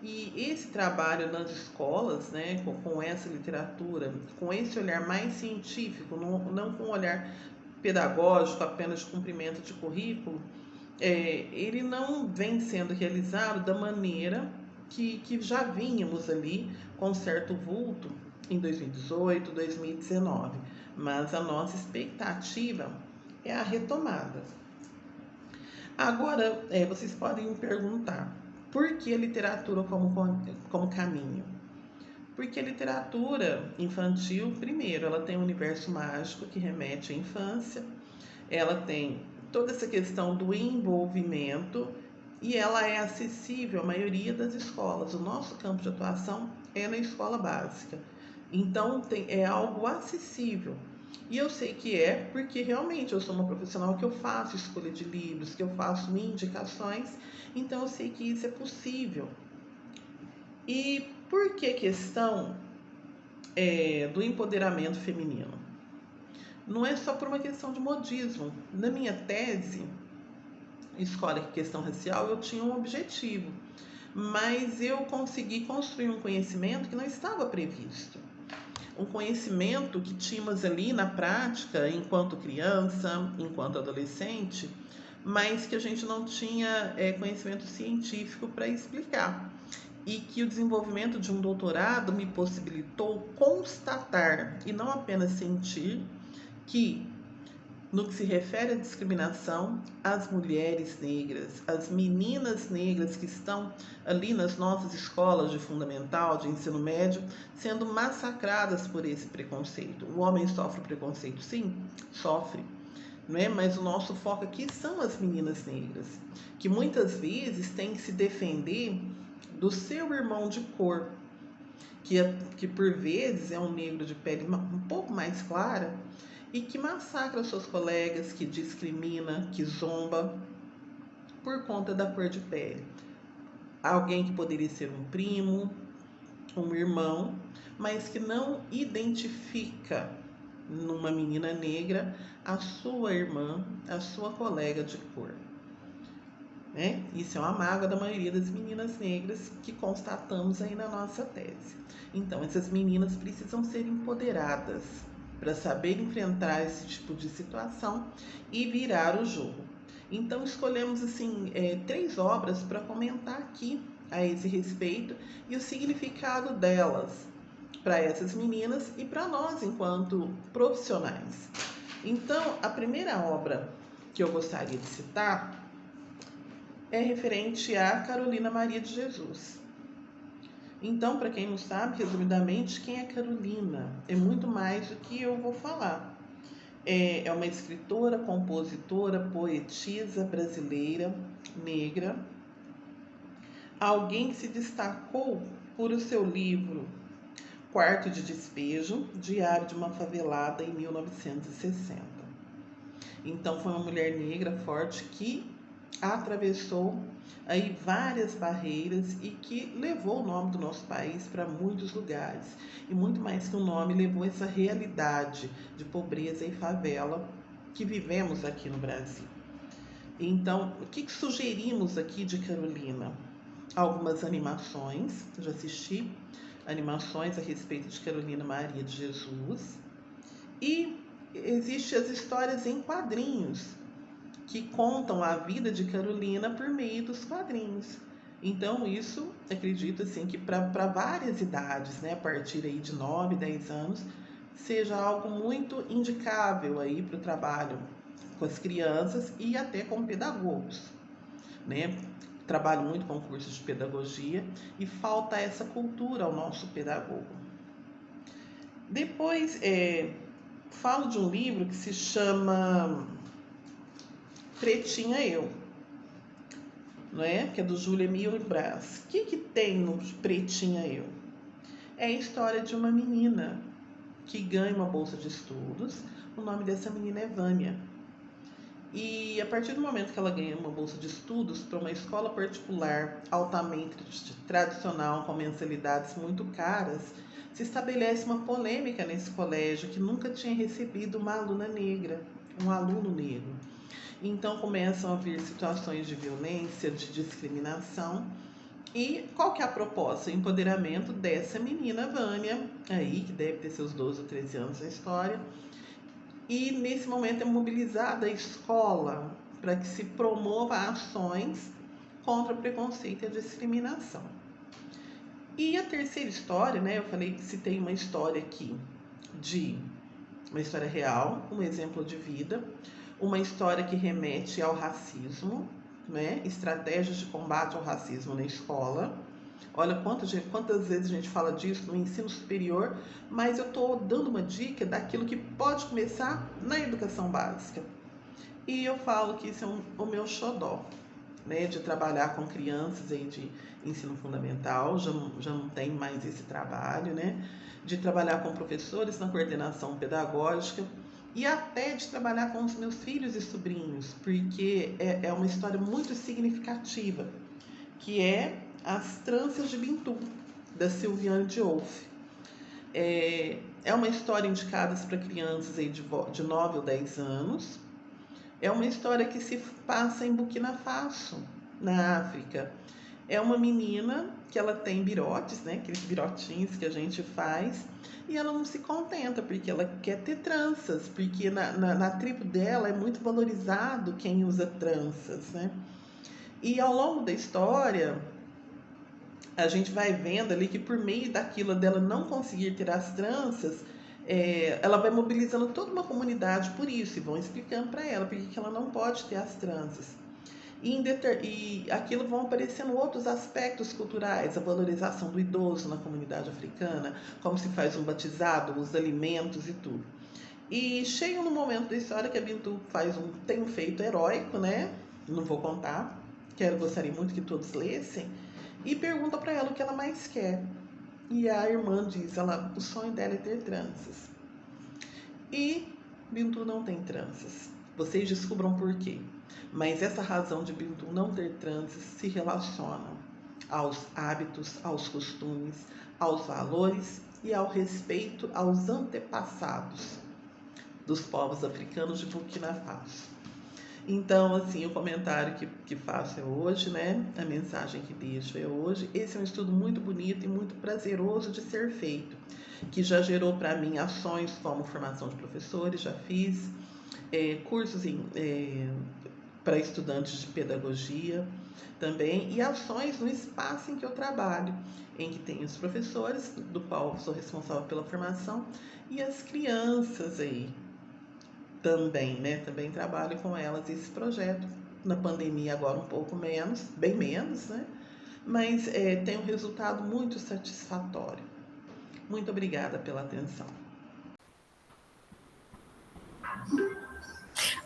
E esse trabalho nas escolas, né, com essa literatura, com esse olhar mais científico, não com um olhar pedagógico, apenas de cumprimento de currículo, ele não vem sendo realizado da maneira que já vínhamos ali com certo vulto em 2018, 2019. Mas a nossa expectativa é a retomada. Agora, vocês podem me perguntar, por que a literatura como caminho? Porque a literatura infantil, primeiro, ela tem um universo mágico que remete à infância, ela tem toda essa questão do envolvimento e ela é acessível à maioria das escolas. O nosso campo de atuação é na escola básica, então é algo acessível. E eu sei que é porque realmente eu sou uma profissional que eu faço escolha de livros, que eu faço indicações, então eu sei que isso é possível. E por que a questão do empoderamento feminino? Não é só por uma questão de modismo. Na minha tese, Escola e Questão Racial, eu tinha um objetivo, mas eu consegui construir um conhecimento que não estava previsto. Um conhecimento que tínhamos ali na prática, enquanto criança, enquanto adolescente, mas que a gente não tinha conhecimento científico para explicar. E que o desenvolvimento de um doutorado me possibilitou constatar, e não apenas sentir, que no que se refere à discriminação, as mulheres negras, as meninas negras que estão ali nas nossas escolas de fundamental, de ensino médio, sendo massacradas por esse preconceito. O homem sofre preconceito? Sim, sofre. Não é? Mas o nosso foco aqui são as meninas negras, que muitas vezes têm que se defender do seu irmão de cor, que por vezes é um negro de pele um pouco mais clara, e que massacra seus colegas, que discrimina, que zomba por conta da cor de pele. Alguém que poderia ser um primo, um irmão, mas que não identifica numa menina negra a sua irmã, a sua colega de cor. Isso é uma mágoa da maioria das meninas negras que constatamos aí na nossa tese. Então, essas meninas precisam ser empoderadas para saber enfrentar esse tipo de situação e virar o jogo. Então, escolhemos assim 3 obras para comentar aqui a esse respeito e o significado delas para essas meninas e para nós enquanto profissionais. Então, a primeira obra que eu gostaria de citar é referente a Carolina Maria de Jesus. Então, para quem não sabe, resumidamente, quem é Carolina? É muito mais do que eu vou falar. É uma escritora, compositora, poetisa brasileira, negra, alguém que se destacou por o seu livro Quarto de Despejo, Diário de uma Favelada, em 1960. Então, foi uma mulher negra forte que atravessou aí várias barreiras e que levou o nome do nosso país para muitos lugares. E muito mais que o nome, levou essa realidade de pobreza e favela que vivemos aqui no Brasil. Então, o que sugerimos aqui de Carolina? Algumas animações, já assisti animações a respeito de Carolina Maria de Jesus. E existem as histórias em quadrinhos, que contam a vida de Carolina por meio dos quadrinhos. Então, isso, acredito assim, que para várias idades, né, a partir aí de 9, 10 anos, seja algo muito indicável aí para o trabalho com as crianças e até com pedagogos, né? Trabalho muito com cursos de pedagogia e falta essa cultura ao nosso pedagogo. Depois, falo de um livro que se chama Pretinha Eu, não é? Que é do Júlia Emílio Brás. O que tem no Pretinha Eu? É a história de uma menina que ganha uma bolsa de estudos. O nome dessa menina é Vânia. E a partir do momento que ela ganha uma bolsa de estudos para uma escola particular altamente tradicional, com mensalidades muito caras, se estabelece uma polêmica nesse colégio que nunca tinha recebido uma aluna negra, um aluno negro. Então começam a haver situações de violência, de discriminação. E qual que é a proposta? O empoderamento dessa menina Vânia, aí, que deve ter seus 12 ou 13 anos na história. E nesse momento é mobilizada a escola para que se promova ações contra o preconceito e a discriminação. E a terceira história, né? Eu falei que se tem uma história aqui uma história real, um exemplo de vida, uma história que remete ao racismo, né? Estratégias de combate ao racismo na escola. Olha quantas vezes a gente fala disso no ensino superior, mas eu estou dando uma dica daquilo que pode começar na educação básica. E eu falo que isso é o meu xodó, né, de trabalhar com crianças aí de ensino fundamental, já não tem mais esse trabalho, né, de trabalhar com professores na coordenação pedagógica e até de trabalhar com os meus filhos e sobrinhos, porque é uma história muito significativa, que é As Tranças de Bintu, da Silviane Diouf. É uma história indicada para crianças aí de 9 ou 10 anos. É uma história que se passa em Burkina Faso, na África. É uma menina que ela tem birotes, né? Aqueles birotinhos que a gente faz, e ela não se contenta, porque ela quer ter tranças, porque na tribo dela é muito valorizado quem usa tranças, né? E ao longo da história, a gente vai vendo ali que por meio daquilo dela não conseguir ter as tranças, ela vai mobilizando toda uma comunidade por isso, e vão explicando para ela porque que ela não pode ter as tranças. E aquilo vão aparecendo outros aspectos culturais, a valorização do idoso na comunidade africana, como se faz um batizado, os alimentos e tudo. E chega no momento da história que a Bintu tem um feito heróico, né? Não vou contar, gostaria muito que todos lessem, e pergunta para ela o que ela mais quer. E a irmã diz, o sonho dela é ter tranças. E Bintu não tem tranças. Vocês descubram por quê. Mas essa razão de Bintu não ter tranças se relaciona aos hábitos, aos costumes, aos valores e ao respeito aos antepassados dos povos africanos de Burkina Faso. Então, assim, o comentário que faço é hoje, né? A mensagem que deixo é hoje. Esse é um estudo muito bonito e muito prazeroso de ser feito, que já gerou para mim ações como formação de professores, já fiz cursos para estudantes de pedagogia também, e ações no espaço em que eu trabalho, em que tem os professores, do qual sou responsável pela formação, e as crianças aí também, né? Também trabalho com elas esse projeto. Na pandemia agora um pouco menos, bem menos, né? Mas tem um resultado muito satisfatório. Muito obrigada pela atenção.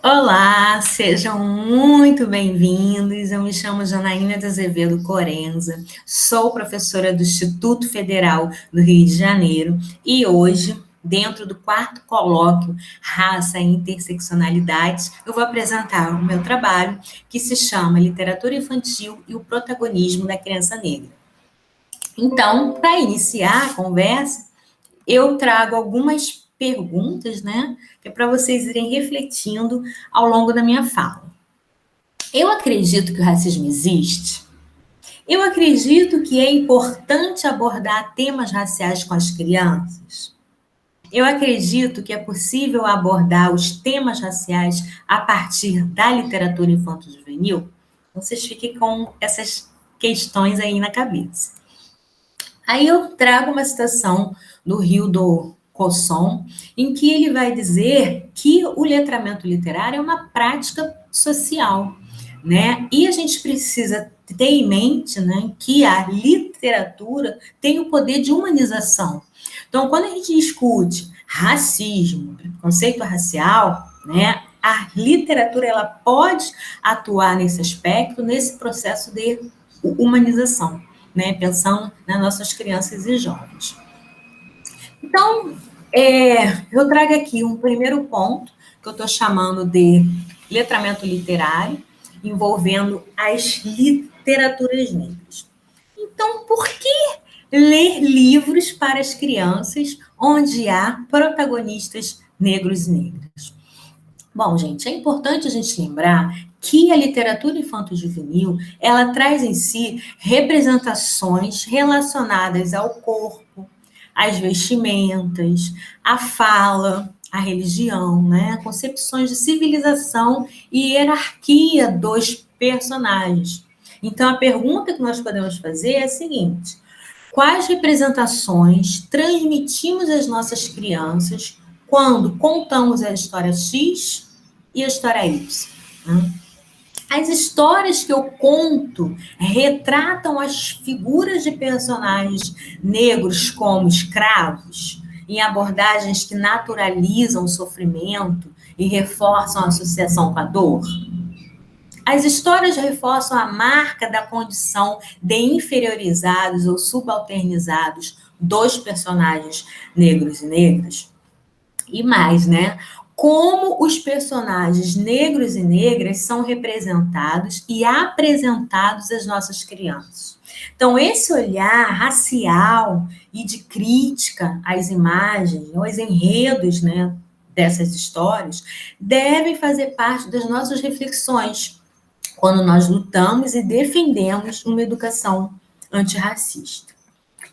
Olá, sejam muito bem-vindos. Eu me chamo Janaína de Azevedo Corenza, sou professora do Instituto Federal do Rio de Janeiro e hoje, dentro do 4º colóquio Raça e Interseccionalidades, eu vou apresentar o meu trabalho, que se chama Literatura Infantil e o Protagonismo da Criança Negra. Então, para iniciar a conversa, eu trago algumas perguntas, né, que é para vocês irem refletindo ao longo da minha fala. Eu acredito que o racismo existe. Eu acredito que é importante abordar temas raciais com as crianças. Eu acredito que é possível abordar os temas raciais a partir da literatura infanto-juvenil. Então, vocês fiquem com essas questões aí na cabeça. Aí eu trago uma citação do Hildo Cosson, em que ele vai dizer que o letramento literário é uma prática social, né? E a gente precisa ter em mente, né, que a literatura tem o poder de humanização. Então, quando a gente discute racismo, preconceito racial, né, a literatura ela pode atuar nesse aspecto, nesse processo de humanização, né, pensando nas nossas crianças e jovens. Então, eu trago aqui um primeiro ponto, que eu estou chamando de letramento literário, envolvendo as literaturas negras. Então, por que ler livros para as crianças onde há protagonistas negros e negras? Bom, gente, é importante a gente lembrar que a literatura infanto-juvenil, ela traz em si representações relacionadas ao corpo, às vestimentas, à fala, à religião, né? Concepções de civilização e hierarquia dos personagens. Então, a pergunta que nós podemos fazer é a seguinte: quais representações transmitimos às nossas crianças quando contamos a história X e a história Y? Né? As histórias que eu conto retratam as figuras de personagens negros como escravos, em abordagens que naturalizam o sofrimento e reforçam a associação com a dor. As histórias reforçam a marca da condição de inferiorizados ou subalternizados dos personagens negros e negras. E mais, né? Como os personagens negros e negras são representados e apresentados às nossas crianças. Então, esse olhar racial e de crítica às imagens, aos enredos, né, dessas histórias, devem fazer parte das nossas reflexões quando nós lutamos e defendemos uma educação antirracista.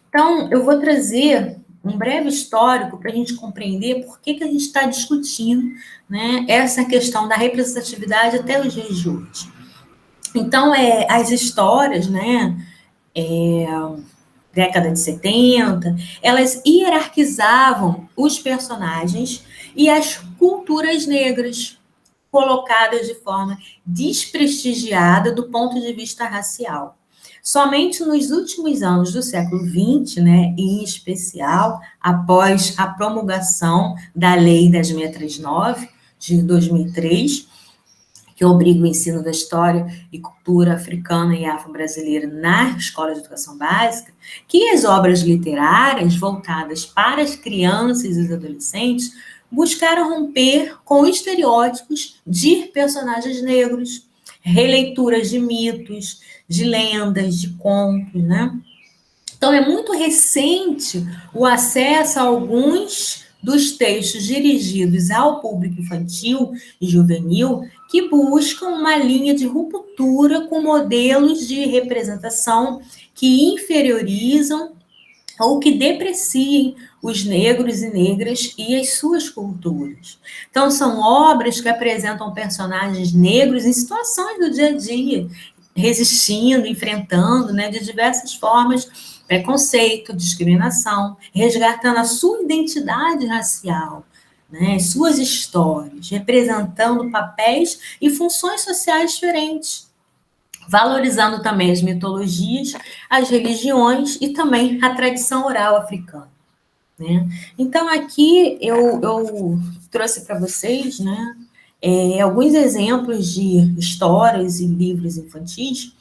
Então, eu vou trazer um breve histórico para a gente compreender por que a gente está discutindo, né, essa questão da representatividade até os dias de hoje. Então, as histórias, né, década de 70, elas hierarquizavam os personagens e as culturas negras, colocadas de forma desprestigiada do ponto de vista racial. Somente nos últimos anos do século XX, né, em especial após a promulgação da Lei 10.639, de 2003, que obriga o ensino da história e cultura africana e afro-brasileira na escola de educação básica, que as obras literárias voltadas para as crianças e os adolescentes buscaram romper com estereótipos de personagens negros, releituras de mitos, de lendas, de contos, né? Então, é muito recente o acesso a alguns dos textos dirigidos ao público infantil e juvenil que buscam uma linha de ruptura com modelos de representação que inferiorizam ou que depreciem os negros e negras e as suas culturas. Então, são obras que apresentam personagens negros em situações do dia a dia, resistindo, enfrentando, né, de diversas formas, preconceito, discriminação, resgatando a sua identidade racial, né, suas histórias, representando papéis e funções sociais diferentes, valorizando também as mitologias, as religiões e também a tradição oral africana, né? Então, aqui eu trouxe para vocês, né, alguns exemplos de histórias e livros infantis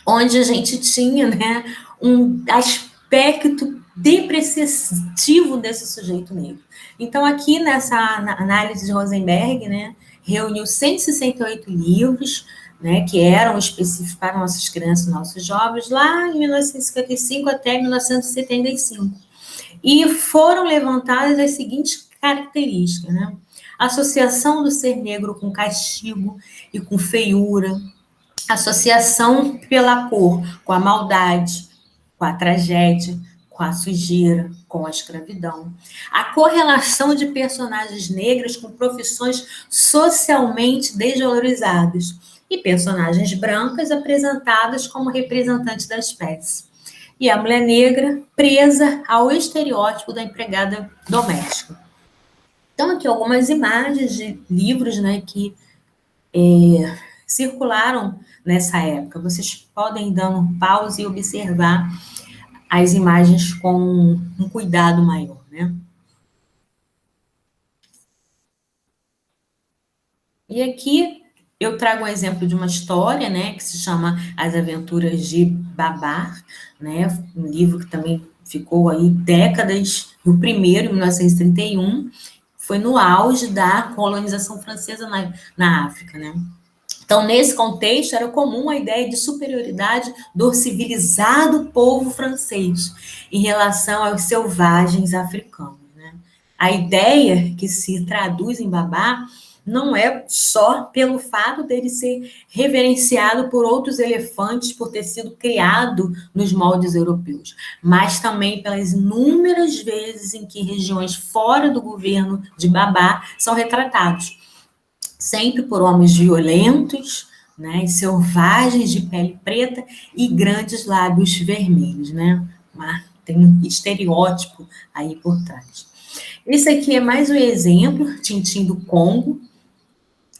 onde a gente tinha, né, um aspecto depreciativo desse sujeito negro. Então, aqui nessa análise de Rosenberg, né, reuniu 168 livros, né, que eram específicos para nossas crianças e nossos jovens, lá em 1955 até 1975. E foram levantadas as seguintes características, né? Associação do ser negro com castigo e com feiura, associação pela cor com a maldade, com a tragédia, com a sujeira, com a escravidão. A correlação de personagens negras com profissões socialmente desvalorizadas e personagens brancas apresentadas como representantes da espécie. E a mulher negra presa ao estereótipo da empregada doméstica. Então, aqui algumas imagens de livros, né, que circularam nessa época. Vocês podem dar um pause e observar as imagens com um cuidado maior, né? E aqui eu trago um exemplo de uma história, né, que se chama As Aventuras de Babar, né, um livro que também ficou aí décadas, o primeiro, em 1931, foi no auge da colonização francesa na África, né? Então, nesse contexto, era comum a ideia de superioridade do civilizado povo francês em relação aos selvagens africanos, né? A ideia que se traduz em Babá não é só pelo fato dele ser reverenciado por outros elefantes por ter sido criado nos moldes europeus, mas também pelas inúmeras vezes em que regiões fora do governo de Babá são retratados, sempre por homens violentos, né, selvagens de pele preta e grandes lábios vermelhos, né? Tem um estereótipo aí por trás. Esse aqui é mais um exemplo, Tintim do Congo,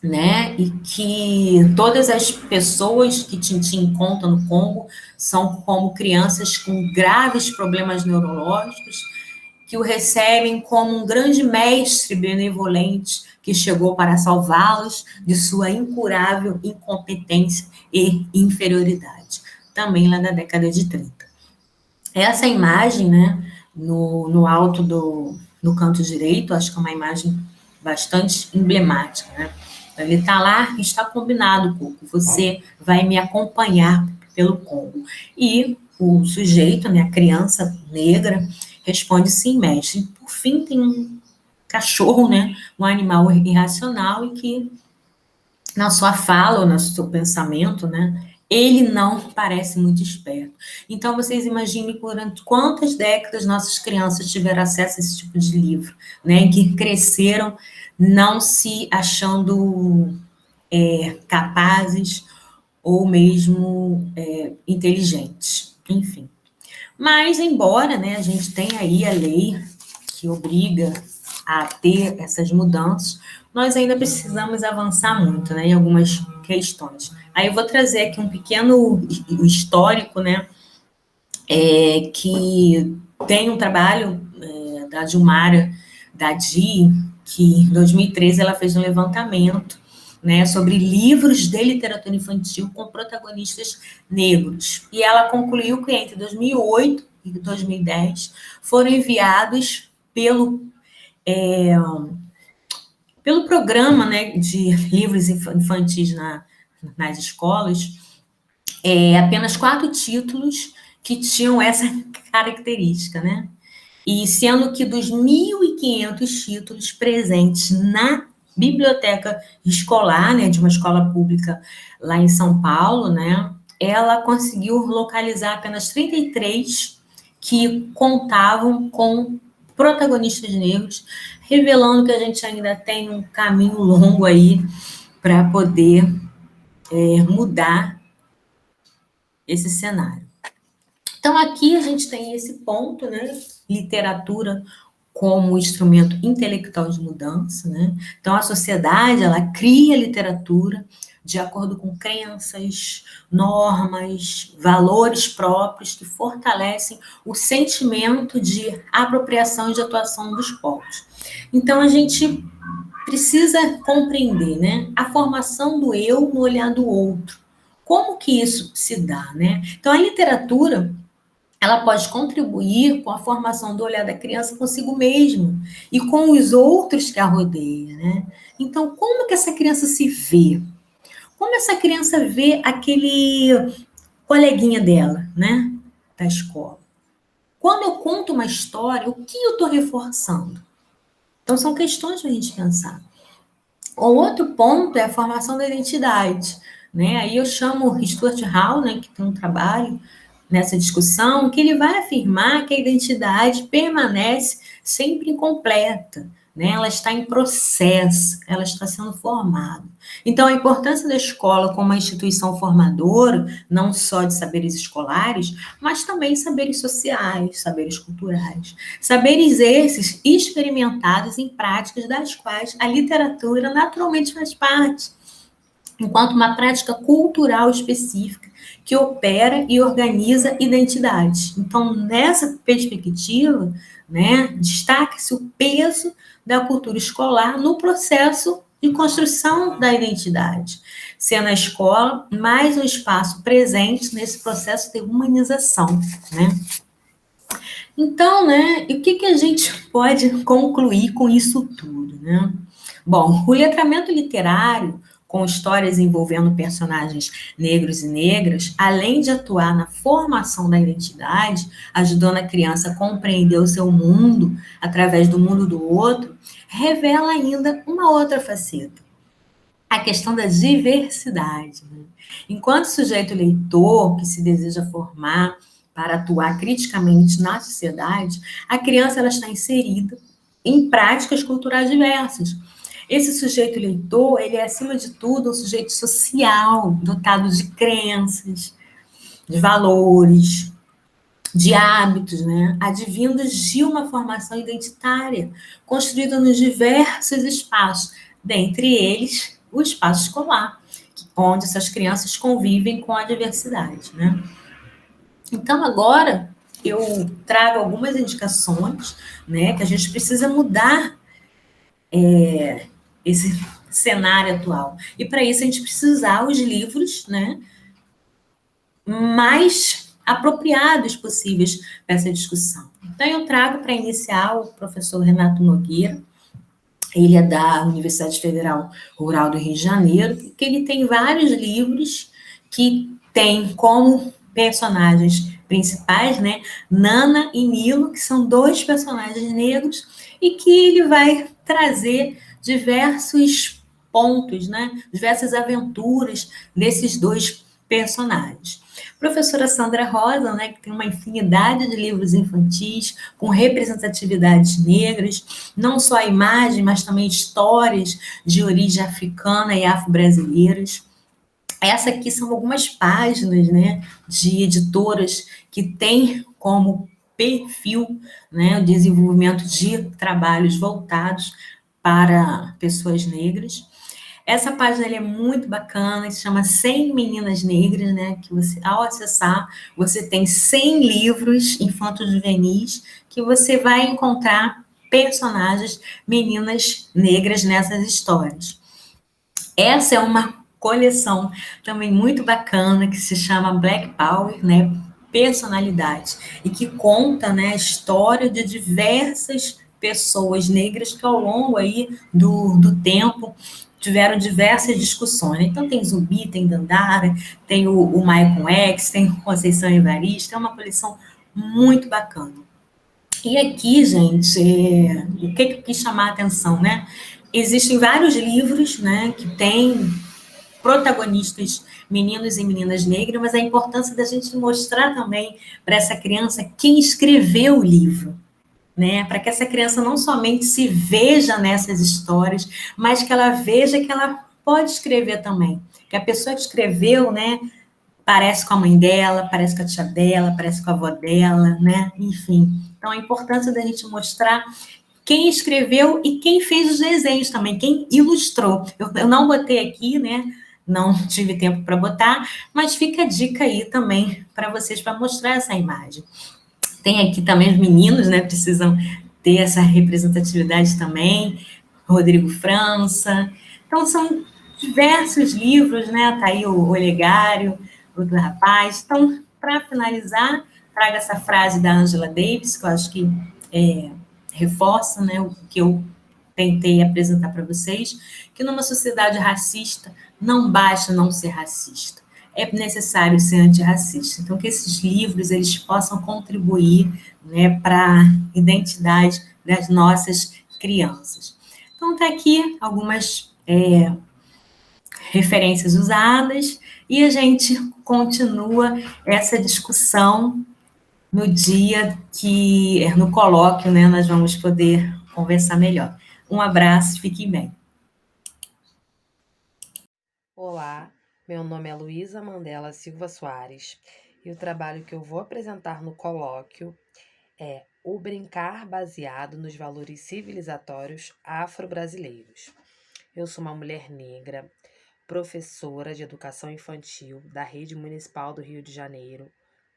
né? E que todas as pessoas que Tintim conta no Congo são como crianças com graves problemas neurológicos, que o recebem como um grande mestre benevolente que chegou para salvá-los de sua incurável incompetência e inferioridade. Também lá da década de 30. Essa imagem, né, no alto no canto direito, acho que é uma imagem bastante emblemática, né? Ele está lá, está combinado, Coco, você vai me acompanhar pelo Congo. E o sujeito, né, a criança negra, responde sim, mestre. Por fim, tem um cachorro, né, um animal irracional e que, na sua fala ou no seu pensamento, né, ele não parece muito esperto. Então, vocês imaginem durante quantas décadas nossas crianças tiveram acesso a esse tipo de livro, né, que cresceram não se achando capazes ou mesmo inteligentes, enfim. Mas, embora, né, a gente tenha aí a lei que obriga a ter essas mudanças, nós ainda precisamos avançar muito, né, em algumas questões. Aí eu vou trazer aqui um pequeno histórico, né, que tem um trabalho da Dilmara Dadi, que em 2013 ela fez um levantamento, né, sobre livros de literatura infantil com protagonistas negros. E ela concluiu que entre 2008 e 2010 foram enviados pelo programa, né, de livros infantis nas escolas, apenas 4 títulos que tinham essa característica, né? E sendo que dos 1.500 títulos presentes na biblioteca escolar, né, de uma escola pública lá em São Paulo, né, ela conseguiu localizar apenas 33 que contavam com protagonistas negros, revelando que a gente ainda tem um caminho longo aí para poder mudar esse cenário. Então, aqui a gente tem esse ponto, né? Literatura como instrumento intelectual de mudança, né? Então, a sociedade, ela cria literatura de acordo com crenças, normas, valores próprios que fortalecem o sentimento de apropriação e de atuação dos povos. Então, a gente precisa compreender, né? A formação do eu no olhar do outro. Como que isso se dá, né? Então, a literatura, ela pode contribuir com a formação do olhar da criança consigo mesma e com os outros que a rodeiam, né? Então, como que essa criança se vê? Como essa criança vê aquele coleguinha dela, né, da escola? Quando eu conto uma história, o que eu estou reforçando? Então, são questões para a gente pensar. O outro ponto é a formação da identidade, né? Aí eu chamo o Stuart Hall, né, que tem um trabalho nessa discussão, que ele vai afirmar que a identidade permanece sempre incompleta, né? Ela está em processo, ela está sendo formada. Então, a importância da escola como uma instituição formadora, não só de saberes escolares, mas também saberes sociais, saberes culturais, saberes esses experimentados em práticas das quais a literatura naturalmente faz parte, enquanto uma prática cultural específica que opera e organiza identidades. Então, nessa perspectiva, né, destaca-se o peso da cultura escolar no processo de construção da identidade, sendo a escola mais um espaço presente nesse processo de humanização, né? Então, né, e o que a gente pode concluir com isso tudo, né? Bom, o letramento literário, com histórias envolvendo personagens negros e negras, além de atuar na formação da identidade, ajudando a criança a compreender o seu mundo através do mundo do outro, revela ainda uma outra faceta, a questão da diversidade, né? Enquanto sujeito leitor que se deseja formar para atuar criticamente na sociedade, a criança ela está inserida em práticas culturais diversas. Esse sujeito leitor, ele é, acima de tudo, um sujeito social, dotado de crenças, de valores, de hábitos, né, advindos de uma formação identitária, construída nos diversos espaços, dentre eles o espaço escolar, onde essas crianças convivem com a diversidade, né. Então, agora, eu trago algumas indicações, né, que a gente precisa mudar esse cenário atual. E, para isso, a gente precisa usar os livros, né, mais apropriados possíveis para essa discussão. Então, eu trago para iniciar o professor Renato Nogueira, ele é da Universidade Federal Rural do Rio de Janeiro, que ele tem vários livros que tem como personagens principais, né, Nana e Nilo, que são dois personagens negros, e que ele vai trazer diversos pontos, né, diversas aventuras desses dois personagens. Professora Sandra Rosa, né, que tem uma infinidade de livros infantis com representatividades negras, não só a imagem, mas também histórias de origem africana e afro-brasileiras. Essa aqui são algumas páginas, né, de editoras que têm como perfil, né, o desenvolvimento de trabalhos voltados para pessoas negras. Essa página é muito bacana, se chama 100 Meninas Negras, né? Que você, ao acessar, você tem 100 livros infanto-juvenis que você vai encontrar personagens meninas negras nessas histórias. Essa é uma coleção também muito bacana que se chama Black Power, né? Personalidade, e que conta, né, a história de diversas pessoas negras que ao longo aí do tempo tiveram diversas discussões. Então tem Zumbi, tem Dandara, tem o Malcolm X, tem Conceição Evaristo, é uma coleção muito bacana. E aqui, gente, o que eu quis chamar a atenção, né? Existem vários livros, né, que têm protagonistas meninos e meninas negras, mas a importância da gente mostrar também para essa criança quem escreveu o livro, né? Para que essa criança não somente se veja nessas histórias, mas que ela veja que ela pode escrever também. Que a pessoa que escreveu, né, parece com a mãe dela, parece com a tia dela, parece com a avó dela, né? Enfim. Então, a importância da gente mostrar quem escreveu e quem fez os desenhos também, quem ilustrou. Eu não botei aqui, né? Não tive tempo para botar, mas fica a dica aí também para vocês, para mostrar essa imagem. Tem aqui também os meninos, né? Precisam ter essa representatividade também. Rodrigo França. Então, são diversos livros, né? Tá aí o Olegário, o do rapaz. Então, para finalizar, trago essa frase da Angela Davis, que eu acho que reforça, né, o que eu tentei apresentar para vocês, que numa sociedade racista não basta não ser racista, é necessário ser antirracista. Então, que esses livros eles possam contribuir, né, para a identidade das nossas crianças. Então, tá aqui algumas referências usadas e a gente continua essa discussão no dia que, no colóquio, né, nós vamos poder conversar melhor. Um abraço, fiquem bem. Olá, meu nome é Luísa Mandela Silva Soares e o trabalho que eu vou apresentar no colóquio é O Brincar Baseado nos Valores Civilizatórios Afro-Brasileiros. Eu sou uma mulher negra, professora de educação infantil da Rede Municipal do Rio de Janeiro,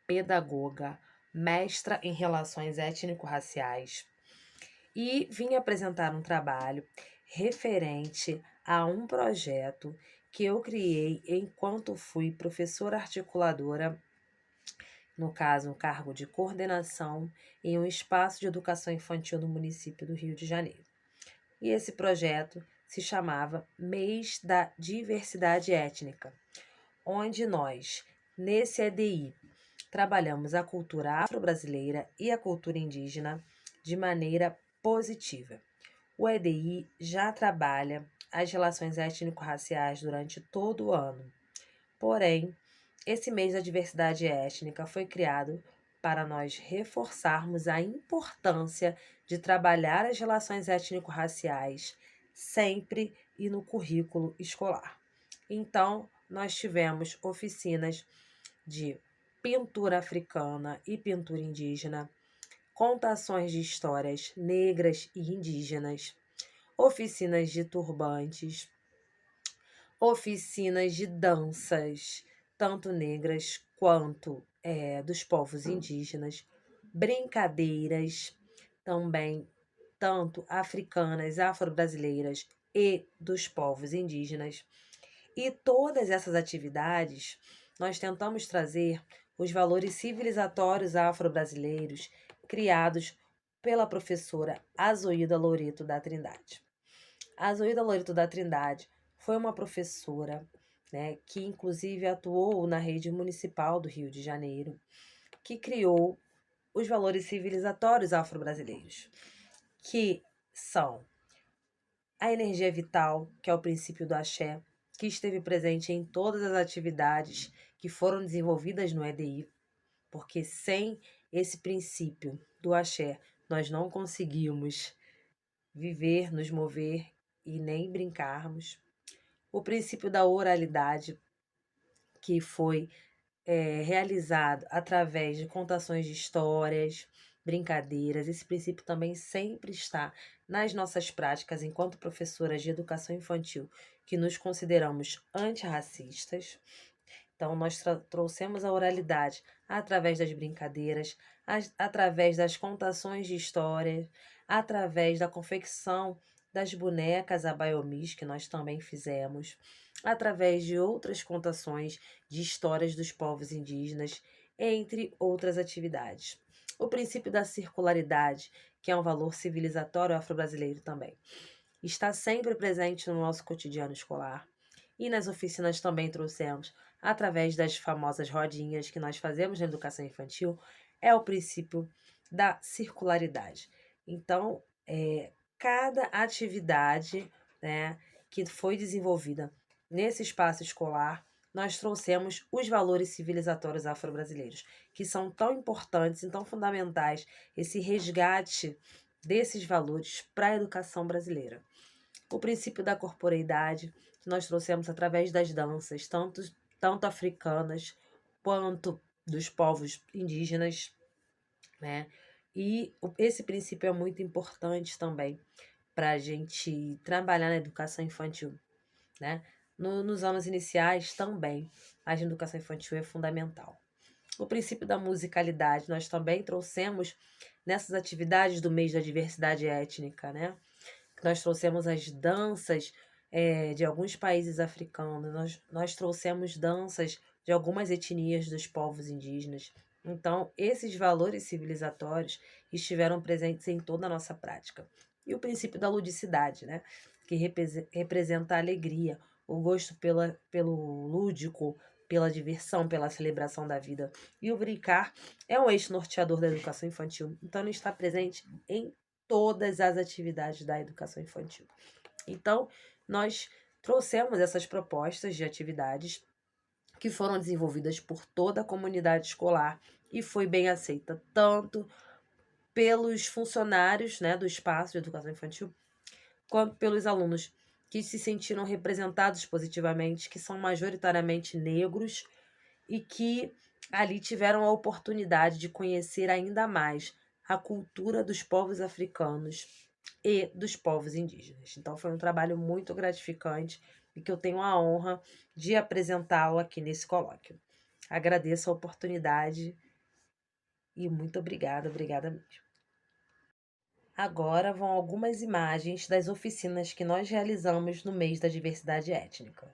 pedagoga, mestra em relações étnico-raciais e vim apresentar um trabalho referente a um projeto que eu criei enquanto fui professora articuladora no caso, um cargo de coordenação em um espaço de educação infantil no município do Rio de Janeiro. E esse projeto se chamava Mês da Diversidade Étnica, onde nós, nesse EDI, trabalhamos a cultura afro-brasileira e a cultura indígena de maneira positiva. O EDI já trabalha as relações étnico-raciais durante todo o ano. Porém, esse mês da diversidade étnica foi criado para nós reforçarmos a importância de trabalhar as relações étnico-raciais sempre e no currículo escolar. Então, nós tivemos oficinas de pintura africana e pintura indígena, contações de histórias negras e indígenas, oficinas de turbantes, oficinas de danças, tanto negras quanto dos povos indígenas, brincadeiras também, tanto africanas, afro-brasileiras e dos povos indígenas. E todas essas atividades, nós tentamos trazer os valores civilizatórios afro-brasileiros criados pela professora Azoilda Loreto da Trindade. A Azoilda Loreto da Trindade foi uma professora, né, que inclusive atuou na rede municipal do Rio de Janeiro, que criou os valores civilizatórios afro-brasileiros, que são a energia vital, que é o princípio do axé, que esteve presente em todas as atividades que foram desenvolvidas no EDI, porque sem esse princípio do axé, nós não conseguimos viver, nos mover e nem brincarmos. O princípio da oralidade, que foi realizado através de contações de histórias, brincadeiras. Esse princípio também sempre está nas nossas práticas enquanto professoras de educação infantil, que nos consideramos antirracistas. Então, nós trouxemos a oralidade através das brincadeiras, através das contações de histórias, através da confecção das bonecas Abaiomis, que nós também fizemos, através de outras contações de histórias dos povos indígenas, entre outras atividades. O princípio da circularidade, que é um valor civilizatório afro-brasileiro também, está sempre presente no nosso cotidiano escolar. E nas oficinas também trouxemos, através das famosas rodinhas que nós fazemos na educação infantil, é o princípio da circularidade. Então, cada atividade, né, que foi desenvolvida nesse espaço escolar, nós trouxemos os valores civilizatórios afro-brasileiros, que são tão importantes e tão fundamentais, esse resgate desses valores para a educação brasileira. O princípio da corporeidade, que nós trouxemos através das danças, tanto africanas quanto dos povos indígenas, né? E esse princípio é muito importante também para a gente trabalhar na educação infantil, né? Nos anos iniciais também, mas a educação infantil é fundamental. O princípio da musicalidade, nós também trouxemos nessas atividades do mês da diversidade étnica, né? Nós trouxemos as danças de alguns países africanos, nós trouxemos danças de algumas etnias dos povos indígenas. Então, esses valores civilizatórios estiveram presentes em toda a nossa prática. E o princípio da ludicidade, né? Que representa a alegria, o gosto pelo lúdico, pela diversão, pela celebração da vida. E o brincar é um eixo norteador da educação infantil. Então, ele está presente em todas as atividades da educação infantil. Então, nós trouxemos essas propostas de atividades que foram desenvolvidas por toda a comunidade escolar e foi bem aceita tanto pelos funcionários, né, do espaço de educação infantil, quanto pelos alunos que se sentiram representados positivamente, que são majoritariamente negros e que ali tiveram a oportunidade de conhecer ainda mais a cultura dos povos africanos e dos povos indígenas. Então, foi um trabalho muito gratificante e que eu tenho a honra de apresentá-lo aqui nesse colóquio. Agradeço a oportunidade e muito obrigada mesmo. Agora vão algumas imagens das oficinas que nós realizamos no mês da diversidade étnica.